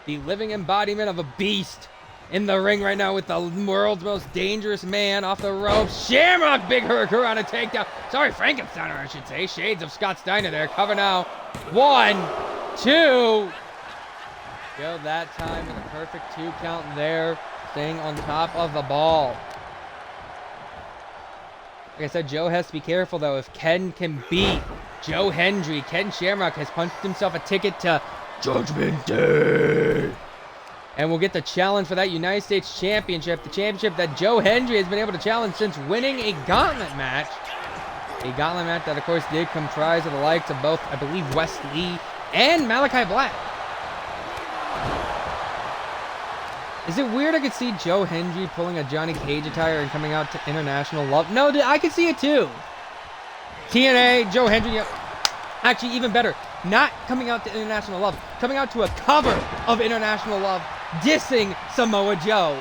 the living embodiment of a beast in the ring right now with the world's most dangerous man off the ropes. Shamrock, big Hurricane takedown. Sorry, Frankensteiner, I should say. Shades of Scott Steiner there. Cover now. 1, 2. Go that time with a perfect 2 count there. Staying on top of the ball. Like I said, Joe has to be careful, though. If Ken can beat Joe Hendry, Ken Shamrock has punched himself a ticket to Judgment Day. And we'll get the challenge for that United States Championship. The championship that Joe Hendry has been able to challenge since winning a gauntlet match. A gauntlet match that, of course, did comprise of the likes of both, I believe, Wes Lee and Malachi Black. Is it weird I could see Joe Hendry pulling a Johnny Cage attire and coming out to International Love? No, I could see it too. TNA, Joe Hendry. Actually, even better. Not coming out to International Love. Coming out to a cover of International Love. Dissing Samoa Joe.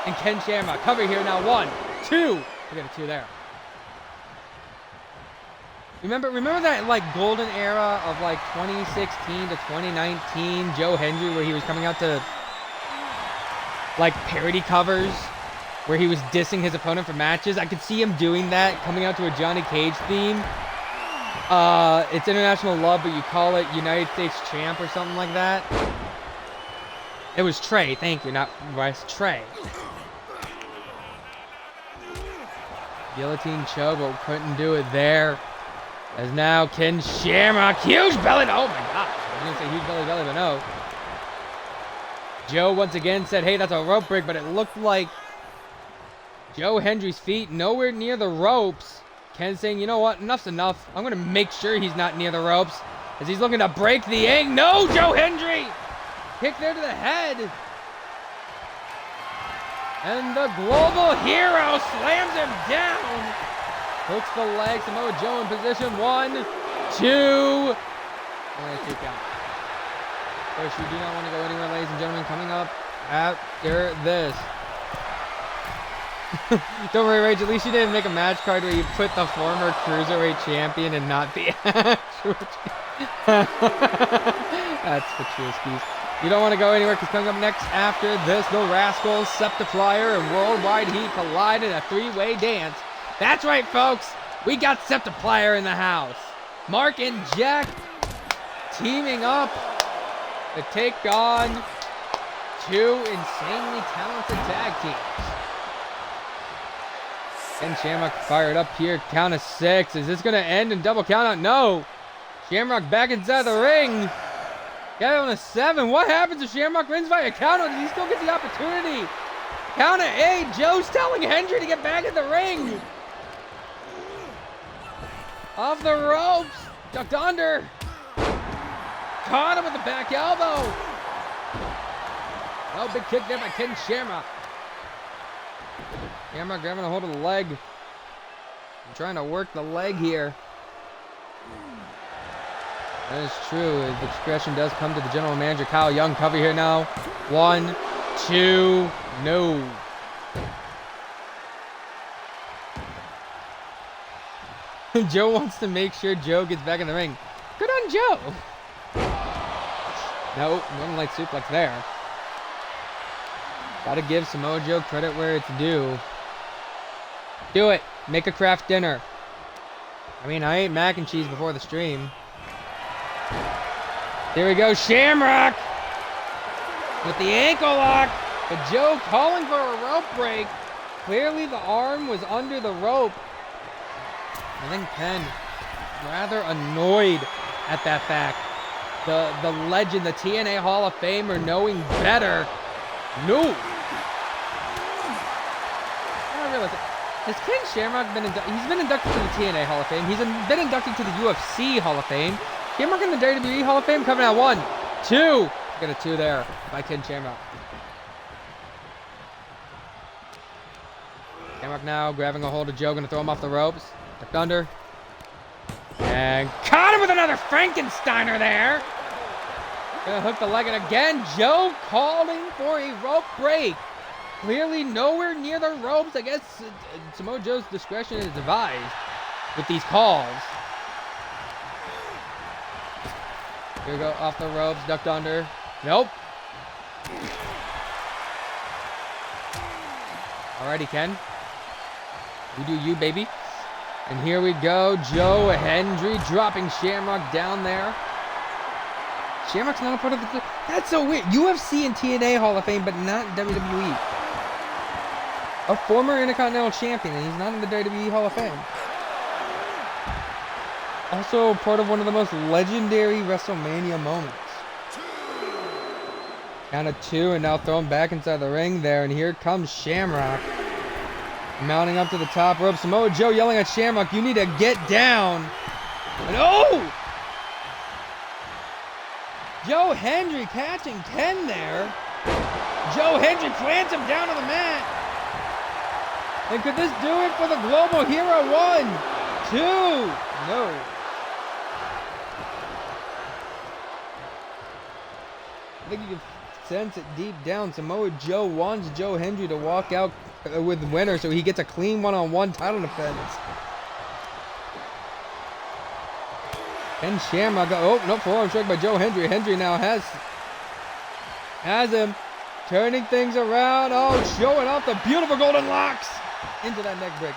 And Ken Shamrock. Cover here now. 1, 2. We got a 2 there. Remember that like golden era of like 2016 to 2019 Joe Hendry, where he was coming out to like parody covers where he was dissing his opponent for matches? I could see him doing that, coming out to a Johnny Cage theme. It's International Love, but you call it United States Champ or something like that. It was Trey, thank you, not Wes, Trey. Guillotine choke, but couldn't do it there. As now Ken Shamrock, huge belly, oh my god, I was gonna say huge belly, but no. Joe once again said, hey, that's a rope break, but it looked like Joe Hendry's feet nowhere near the ropes. Ken saying, you know what, enough's enough. I'm going to make sure he's not near the ropes as he's looking to break the egg. No, Joe Hendry! Kick there to the head. And the Global Hero slams him down. Hooks the leg. Samoa Joe in position. 1, 2. Only a 2 count. Of course, you do not want to go anywhere, ladies and gentlemen. Coming up after this. Don't worry, Rage. At least you didn't make a match card where you put the former Cruiserweight champion and not the actual That's the true excuse. You don't want to go anywhere because coming up next after this, the Rascals, Septiplier, and Worldwide Heat collide in a 3-way dance. That's right, folks. We got Septiplier in the house. Mark and Jack teaming up to take on 2 insanely talented tag teams. And Shamrock fired up here. Count of 6. Is this going to end in double count out? No. Shamrock back inside the ring. Got it on a 7. What happens if Shamrock wins via count out? Does he still get the opportunity? Count of 8. Joe's telling Hendry to get back in the ring. Off the ropes. Ducked under. Caught him with the back elbow. Oh, big kick there by Ken Shamrock. Shamrock grabbing a hold of the leg. I'm trying to work the leg here. That is true. The discretion does come to the general manager, Kyle Young. Cover here now. 1, 2, no. Joe wants to make sure Joe gets back in the ring. Good on Joe. No, Northern Light suplex there. Gotta give Samoa Joe credit where it's due. Do it. Make a craft dinner. I mean, I ate mac and cheese before the stream. Here we go, Shamrock with the ankle lock. But Joe calling for a rope break. Clearly the arm was under the rope. I think Penn rather annoyed at that fact. The legend, the TNA Hall of Famer, knowing better. No. I realize it. Has Ken Shamrock been inducted? He's been inducted to the TNA Hall of Fame. He's been inducted to the UFC Hall of Fame. Shamrock in the WWE Hall of Fame coming out 1, 2. Got a 2 there by Ken Shamrock. Shamrock now grabbing a hold of Joe, gonna throw him off the ropes. Ducked under. And caught him with another Frankensteiner there. Gonna hook the leg in again. Joe calling for a rope break. Clearly nowhere near the ropes. I guess Samoa Joe's discretion is advised with these calls. Here we go, off the ropes, ducked under. Nope. Alrighty, Ken. You do you, baby. And here we go, Joe Hendry dropping Shamrock down there. Shamrock's not a part of the... That's so weird. UFC and TNA Hall of Fame, but not WWE. A former Intercontinental Champion, and he's not in the WWE Hall of Fame. Also part of one of the most legendary WrestleMania moments. Count of 2, and now thrown back inside the ring there, and here comes Shamrock. Mounting up to the top rope. Samoa Joe yelling at Shamrock, you need to get down. And oh! Joe Hendry catching Ken there. Joe Hendry plants him down on the mat. And could this do it for the Global Hero? 1, 2. No. I think you can sense it deep down. Samoa Joe wants Joe Hendry to walk out with the winner so he gets a clean one-on-one title defense. And Shamrock, oh, no, forearm strike by Joe Hendry. Hendry now has him turning things around. Oh, showing off the beautiful golden locks into that neck breaker.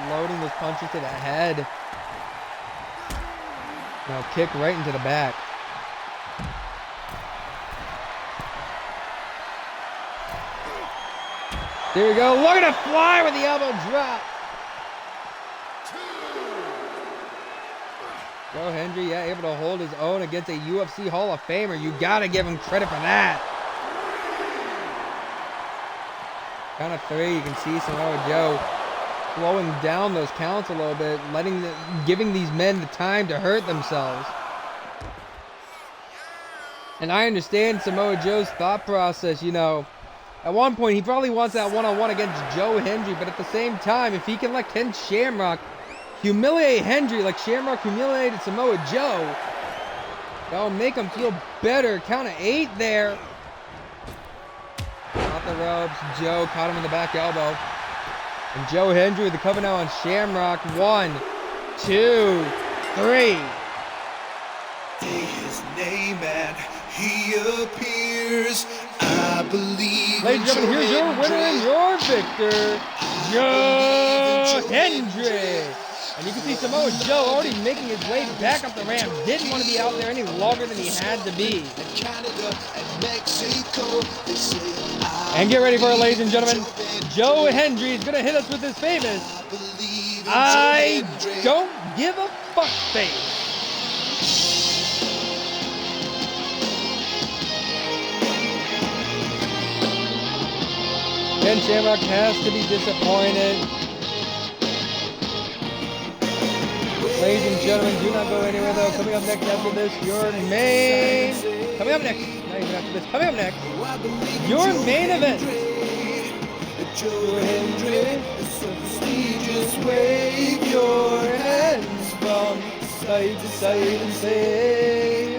Unloading those punches to the head. Now kick right into the back. There we go. Look at it fly with the elbow drop. Joe Hendry, yeah, able to hold his own against a UFC Hall of Famer. You gotta give him credit for that. Count of 3, you can see Samoa Joe slowing down those counts a little bit, giving these men the time to hurt themselves. And I understand Samoa Joe's thought process, you know. At one point, he probably wants that one-on-one against Joe Hendry, but at the same time, if he can let Ken Shamrock humiliate Hendry like Shamrock humiliated Samoa Joe, that'll make him feel better. Count of 8 there. Off the ropes, Joe caught him in the back elbow. And Joe Hendry with the cover now on Shamrock. 1, 2, 3. His name and he appears. I believe. Ladies and gentlemen, here's your winner and your victor, Joe Hendry. And you can see Samoa Joe already making his way back up the ramp. Didn't want to be out there any longer than he had to be. And get ready for it, ladies and gentlemen. Joe Hendry is going to hit us with his famous I don't give a fuck face. Ken Shamrock has to be disappointed. Ladies and gentlemen, do not go anywhere though. Coming up next after this, your main... Coming up next, not even after this, coming up next, your main event. Joe Hendry Just wave your hands from side to side and say,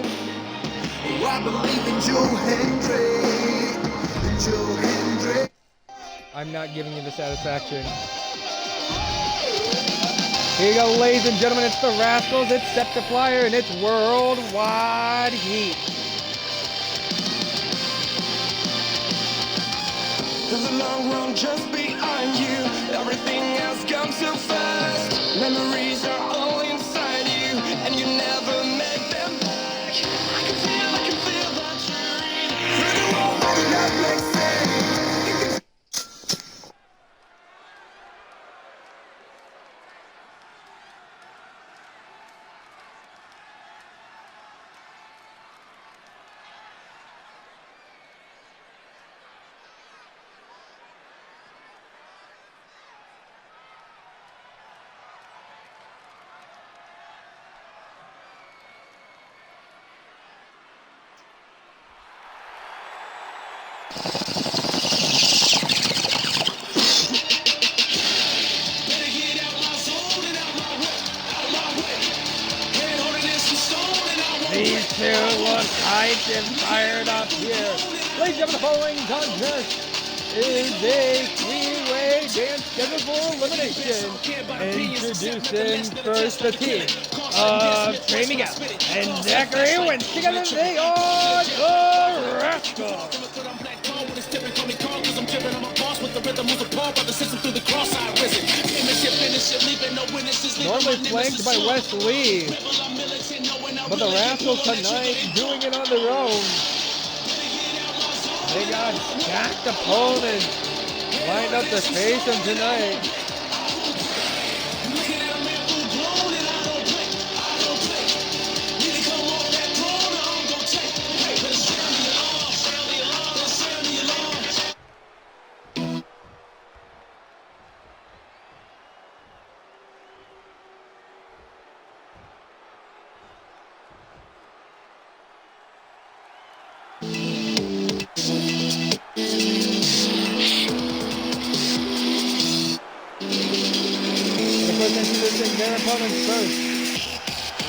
I believe in Joe Hendry. I'm not giving you the satisfaction. Here you go, ladies and gentlemen. It's the Rascals, it's Septiplier, and it's Worldwide Heat. There's a long road just behind you. Everything has come so fast. Memories are all inside you, and you never make them back. I can feel that dream. Through the wall, that makes sense. These two look hyped and fired up here. Ladies and gentlemen, the following contest is a three-way dance scheduled for elimination. Introducing first the team of Trey Miguel and Zachary Wentz. Together they are the Rascals. Normally flanked by Wes Lee, but the Rascals tonight doing it on their own. They got stacked opponents lined up to face them tonight. Introducing their opponents first,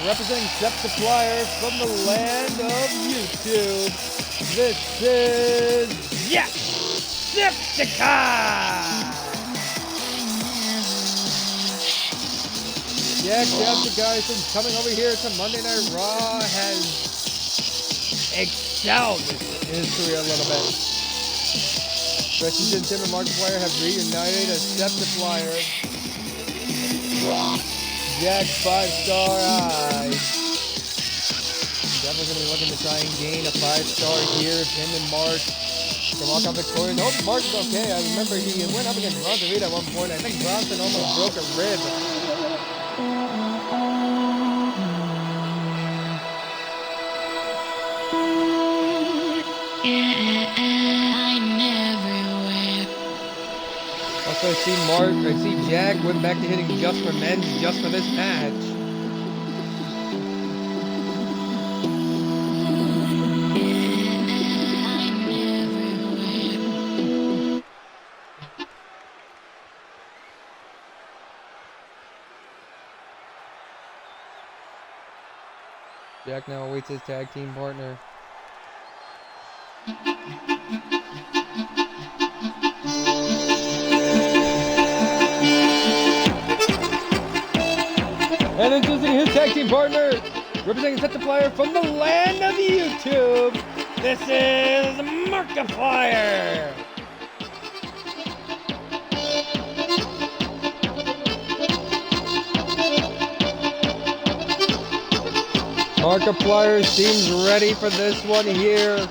representing Septiplier from the land of YouTube, this is Jacksepticeye! Jacksepticeye, since coming over here to Monday Night Raw, has excelled in history a little bit. Especially since him and Markiplier have reunited as Septiplier. Jack 5-star eyes. Definitely going to be looking to try and gain a 5-star here if him and Mark can walk out victorious. Nope, Mark's okay. I remember he went up against Bronson Reed at one point. I think Bronson almost broke a rib. Also, I see Jack went back to hitting just for men, just for this match. Jack now awaits his tag team partner. And introducing his tag team partner, representing Septiplier from the land of YouTube, this is Markiplier. Markiplier seems ready for this one here.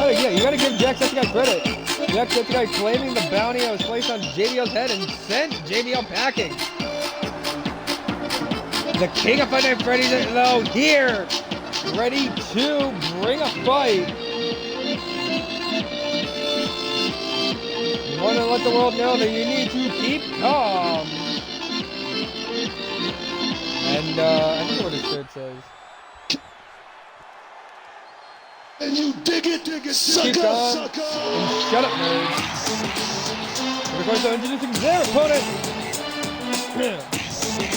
You gotta give Jacksepticeye credit. Jacksepticeye claiming the bounty that was placed on JBL's head and sent JBL packing. The King of Fight Night Freddy's though here, ready to bring a fight. You want to let the world know that you need to keep calm. And I think what his shirt says. And you dig it, sucker, Keep on. sucker. And shut up, nerds. And of course, introducing their opponent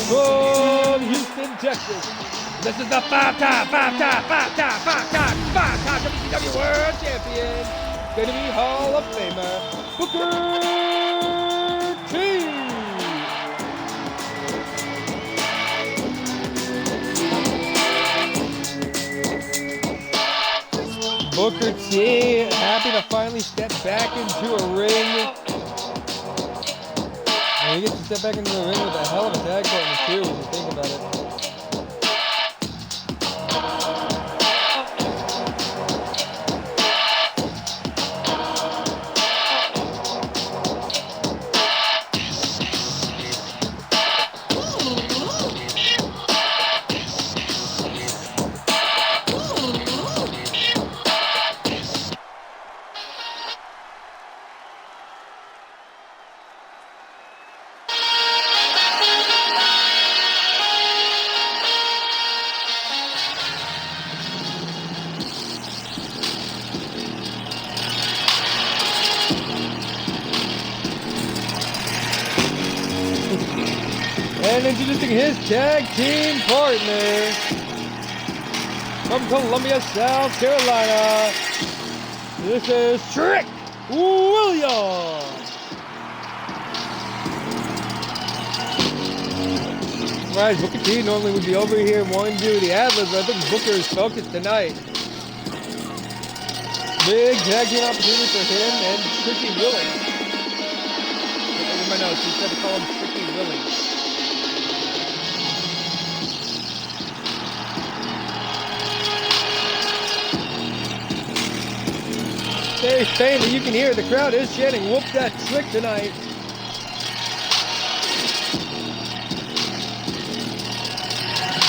from Houston, Texas. This is the five-time WCW World Champion, WWE Hall of Famer, Booker T. Booker T, happy to finally step back into a ring. And he gets to step back into the ring with a hell of a tag partner too, when you think about it. And introducing his tag team partner from Columbia, South Carolina, this is Trick Williams. Right, Booker T normally would be over here wanting to do the ad-libs, but I think Booker is focused tonight. Big tag team opportunity for him and Tricky Willie. In my notes, he said to call him Tricky Willie. Very faintly, you can hear the crowd is chanting, "Whoop that trick tonight."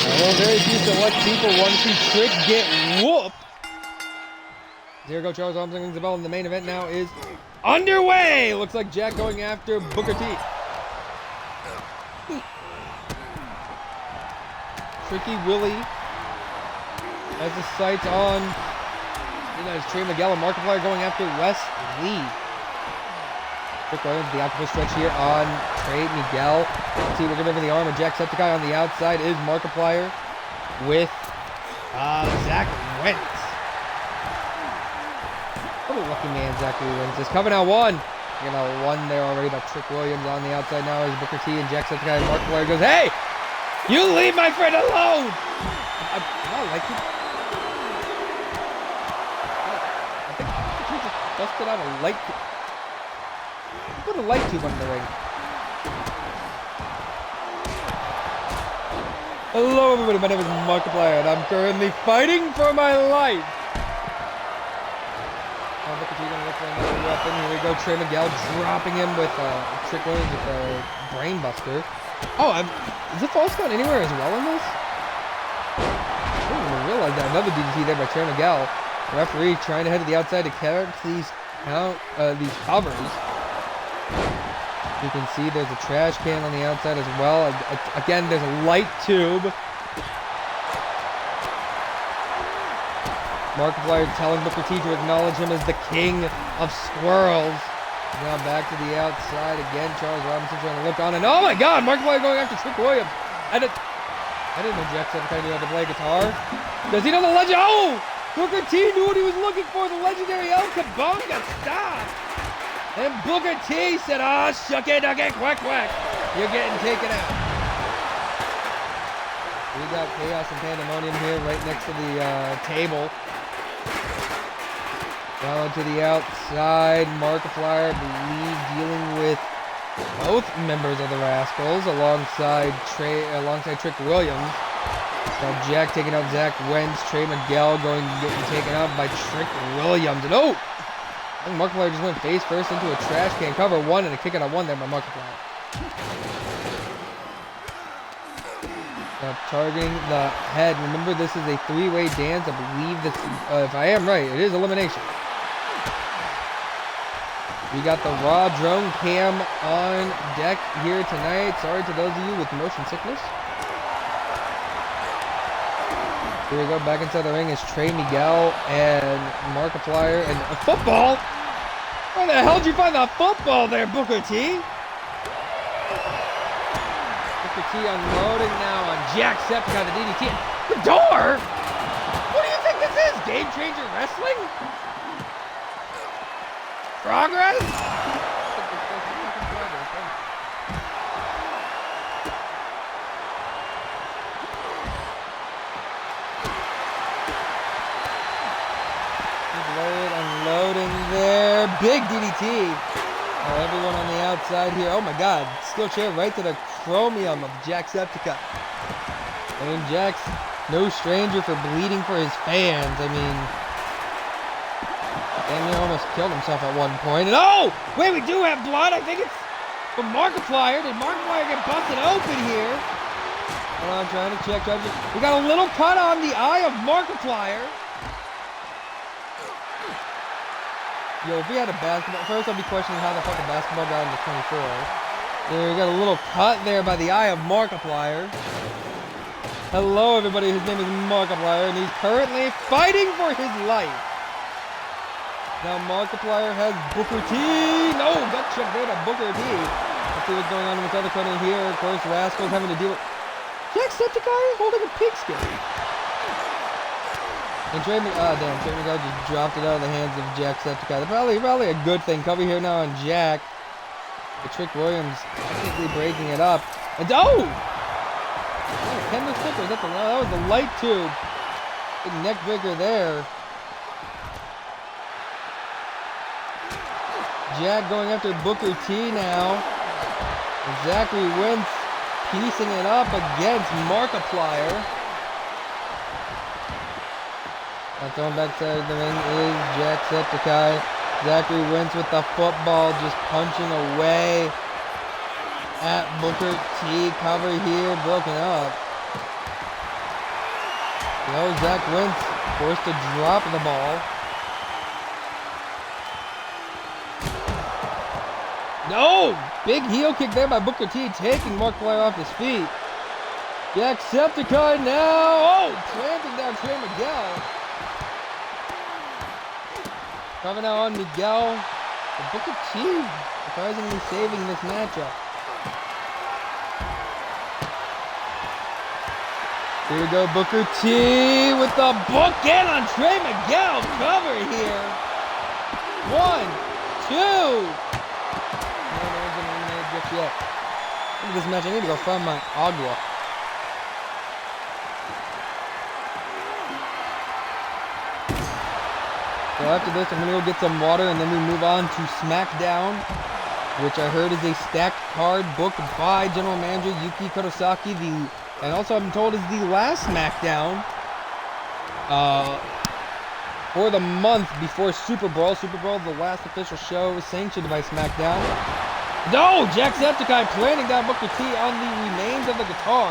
Although very few select people want to see Trick get whooped. Here go Charles Armstrong rings the bell, and the main event now is underway. Looks like Jack going after Booker T. Tricky Willie has the sights on. It's Trey Miguel and Markiplier going after Wes Lee. Trick Williams, the octopus stretch here on Trey Miguel. See, we're going over the arm of Jacksepticeye on the outside is Markiplier with Zach Wentz. What a lucky man Zach Wentz is. Coming out one. You know, one there already, but Trick Williams on the outside now is Booker T and Jacksepticeye and Markiplier goes, "Hey, you leave my friend alone!" I like it. Busted out a light. Put a light tube under the ring. Hello, everybody. My name is Markiplier, and I'm currently fighting for my life. Booker T gonna look for another weapon. Here we go. Trey Miguel dropping him with Trick Williams with a brainbuster. Oh, is the false count anywhere as well in this? I didn't even realize that. Another DDT there by Trey Miguel. Referee trying to head to the outside to catch these covers. You can see there's a trash can on the outside as well. Again, there's a light tube. Markiplier telling Booker T to acknowledge him as the king of squirrels. Now back to the outside again. Charles Robinson trying to look on, and oh my God, Markiplier going after Trick Williams. I didn't know Jacksepticeye knew how to play guitar. Does he know the legend? Oh! Booker T knew what he was looking for. The legendary El Kabonga stopped. And Booker T said, "Ah, shuck it, duck it, quack, quack. You're getting taken out." We got chaos and pandemonium here right next to the table. Down to the outside. Markiplier, I believe, dealing with both members of the Rascals alongside Trick Williams. Now Jack taking out Zach Wentz, Trey Miguel getting taken out by Trick Williams. And oh! I think Markiplier just went face first into a trash can. Cover one and a kick out of one there by Markiplier. Now targeting the head. Remember, this is a three-way dance. I believe this, if I am right, it is elimination. We got the Raw drone cam on deck here tonight. Sorry to those of you with motion sickness. Here we go, back inside the ring is Trey Miguel and Markiplier and a football? Where the hell did you find the football there, Booker T? Booker T unloading now on Jacksepticeye, the DDT. The door? What do you think this is? Game Changer Wrestling? Progress? Unloading there. Big DDT. Everyone on the outside here. Oh my god. Steel chair right to the chromium of Jacksepticeye. And Jax, no stranger for bleeding for his fans. I mean, Daniel almost killed himself at one point. And oh! Wait, we do have blood. I think it's from Markiplier. Did Markiplier get busted open here? Hold on, trying to check. We got a little cut on the eye of Markiplier. Yo, if we had a basketball, first I'll be questioning how the fuck a basketball got into 24. There, we got a little cut there by the eye of Markiplier. Hello, everybody. His name is Markiplier, and he's currently fighting for his life. Now Markiplier has Booker T. No, gut check there to Booker T. Let's see what's going on in this other corner here. Of course, Rascal's having to deal with Jacksepticeye holding a pigskin. And Trey Miguel just dropped it out of the hands of Jacksepticeye. Probably a good thing. Cover here now on Jack. The Trick Williams technically breaking it up. And oh! Kendall Stickers, that was the light tube. Big neck breaker there. Jack going after Booker T now. And Zachary Wentz piecing it up against Markiplier. Now throwing back to the ring is Jacksepticeye. Zachary Wentz with the football, just punching away at Booker T. Cover here, broken up. No, Zach Wentz forced to drop the ball. No! Big heel kick there by Booker T, taking Markiplier off his feet. Jacksepticeye now! Oh! Planting down Trey Miguel. Coming out on Miguel. But Booker T surprisingly saving this matchup. Here we go, Booker T with the bookend on Trey Miguel. Cover here. 1, 2. No one's been eliminated just yet. Look at this match. I need to go find my agua. So after this, I'm going to go get some water, and then we move on to SmackDown, which I heard is a stacked card booked by General Manager Yuki Kurosaki, and also I'm told is the last SmackDown for the month before Super Bowl. Super Bowl, the last official show sanctioned by SmackDown. No! Jacksepticeye planting down Booker T on the remains of the guitar.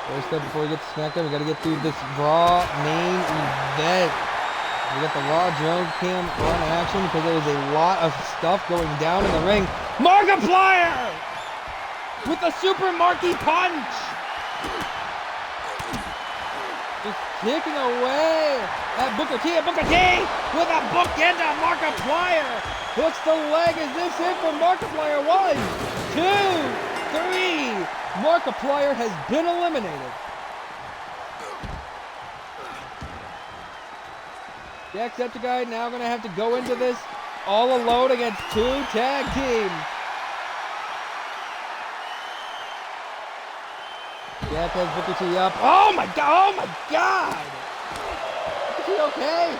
First step before we get to SmackDown, we got to get through this Raw main event. We got the Raw drone cam on action because there is a lot of stuff going down in the ring. Markiplier with a super Marky punch. Just kicking away at Booker T. Booker T with a bookend on Markiplier. Hooks the leg. Is this it for Markiplier? 1, 2, 3. Markiplier has been eliminated. Jacksepticeye now going to have to go into this all alone against 2 tag teams. Jack has Booker T up. Oh my god! Oh my god! Is he okay?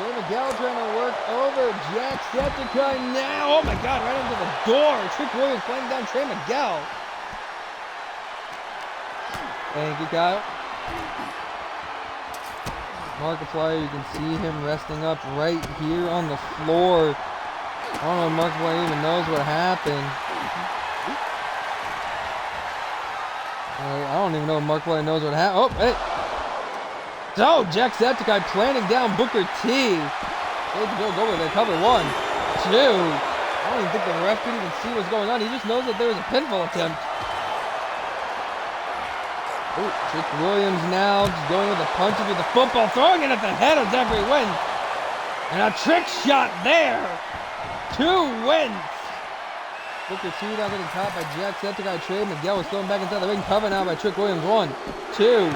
Trey Miguel trying to work over Jacksepticeye now. Oh my god! Right into the door. Trick Williams playing down Trey Miguel. Thank you, Kyle. Markiplier, you can see him resting up right here on the floor. I don't know if Markiplier even knows what happened. I don't even know if Markiplier knows what happened. Oh, hey. So, Jacksepticeye planting down Booker T. Let's go over there. Cover 1, 2. I don't even think the ref could even see what's going on. He just knows that there was a pinfall attempt. Oh, Trick Williams now just going with the punches with the football, throwing it at the head of Zachary Wentz. And a trick shot there to Wentz. Booker T now getting caught by Jacksepticeye. Trey Miguel was thrown back inside the ring, covered now by Trick Williams. 1, 2,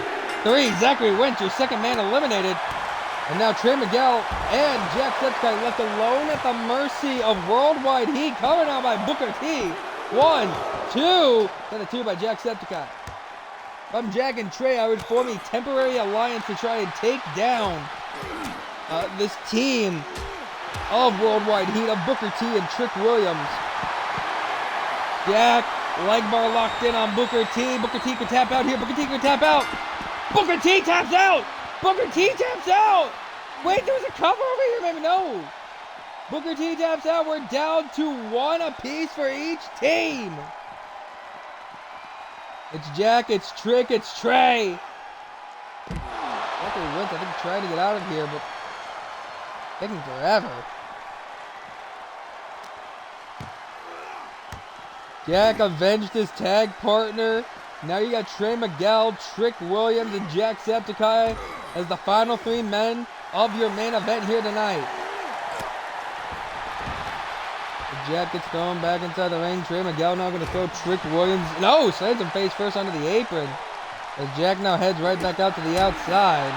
3. Zachary Wentz, your second man eliminated. And now Trey Miguel and Jacksepticeye left alone at the mercy of Worldwide Heat, covered now by Booker T. 1, 2, then a 2 by Jacksepticeye. If I'm Jack and Trey, I would form a temporary alliance to try and take down this team of Worldwide Heat of Booker T and Trick Williams. Jack, leg bar locked in on Booker T. Booker T could tap out here. Booker T could tap out. Booker T taps out. Booker T taps out. Wait, there was a cover over here, maybe. No. Booker T taps out. We're down to 1 apiece for each team. It's Jack, it's Trick, it's Trey. Zachary Wentz, I think, trying to get out of here, but taking forever. Jack avenged his tag partner. Now you got Trey Miguel, Trick Williams, and Jacksepticeye as the final 3 men of your main event here tonight. Jack gets thrown back inside the ring. Trey Miguel now going to throw Trick Williams. No, sends him face first onto the apron. As Jack now heads right back out to the outside.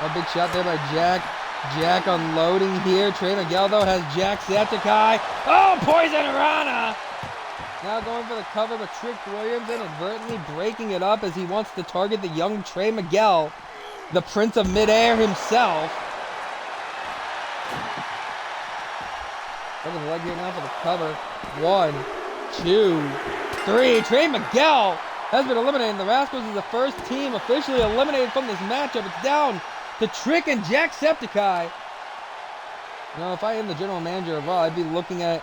A big shot there by Jack. Jack unloading here. Trey Miguel, though, has Jacksepticeye. Oh, Poison Rana! Now going for the cover, but Trick Williams inadvertently breaking it up as he wants to target the young Trey Miguel, the Prince of Midair himself. Look at the leg here now for the cover. 1, 2, 3. Trey Miguel has been eliminated. The Rascals is the first team officially eliminated from this matchup. It's down to Trick and Jacksepticeye. You know, if I am the general manager of Raw, I'd be looking at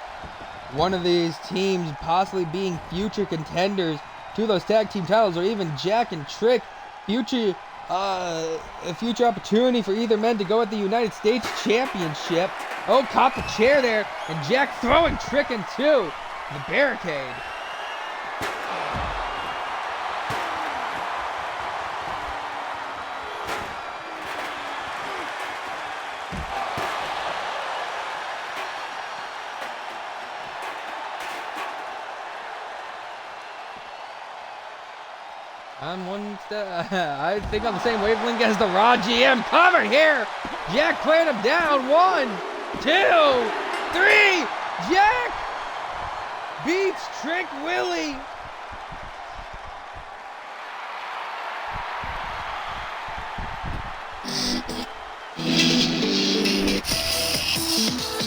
one of these teams possibly being future contenders to those tag team titles, or even Jack and Trick, future opportunity for either men to go at the United States Championship. Oh, caught the chair there, and Jack throwing Trick into the barricade. I think on the same wavelength as the Raw GM. Cover here. Jack playing him down. 1, 2, 3. Jack beats Trick Willie.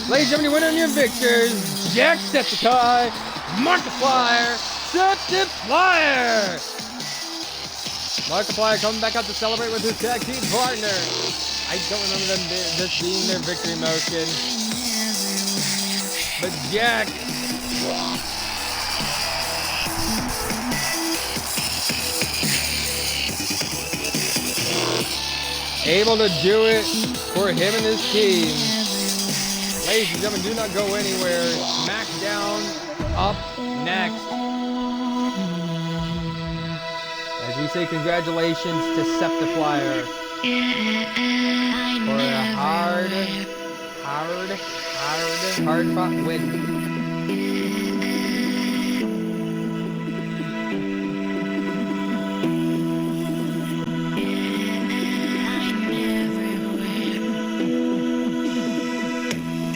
Ladies and gentlemen, your winner and your victors, Jacksepticeye, Markiplier, Septiplier. Markiplier coming back out to celebrate with his tag team partner. I don't remember them this being their victory motion. But Jack able to do it for him and his team. Ladies and gentlemen, do not go anywhere. SmackDown up next. As we say congratulations to Septiplier for a hard fought win.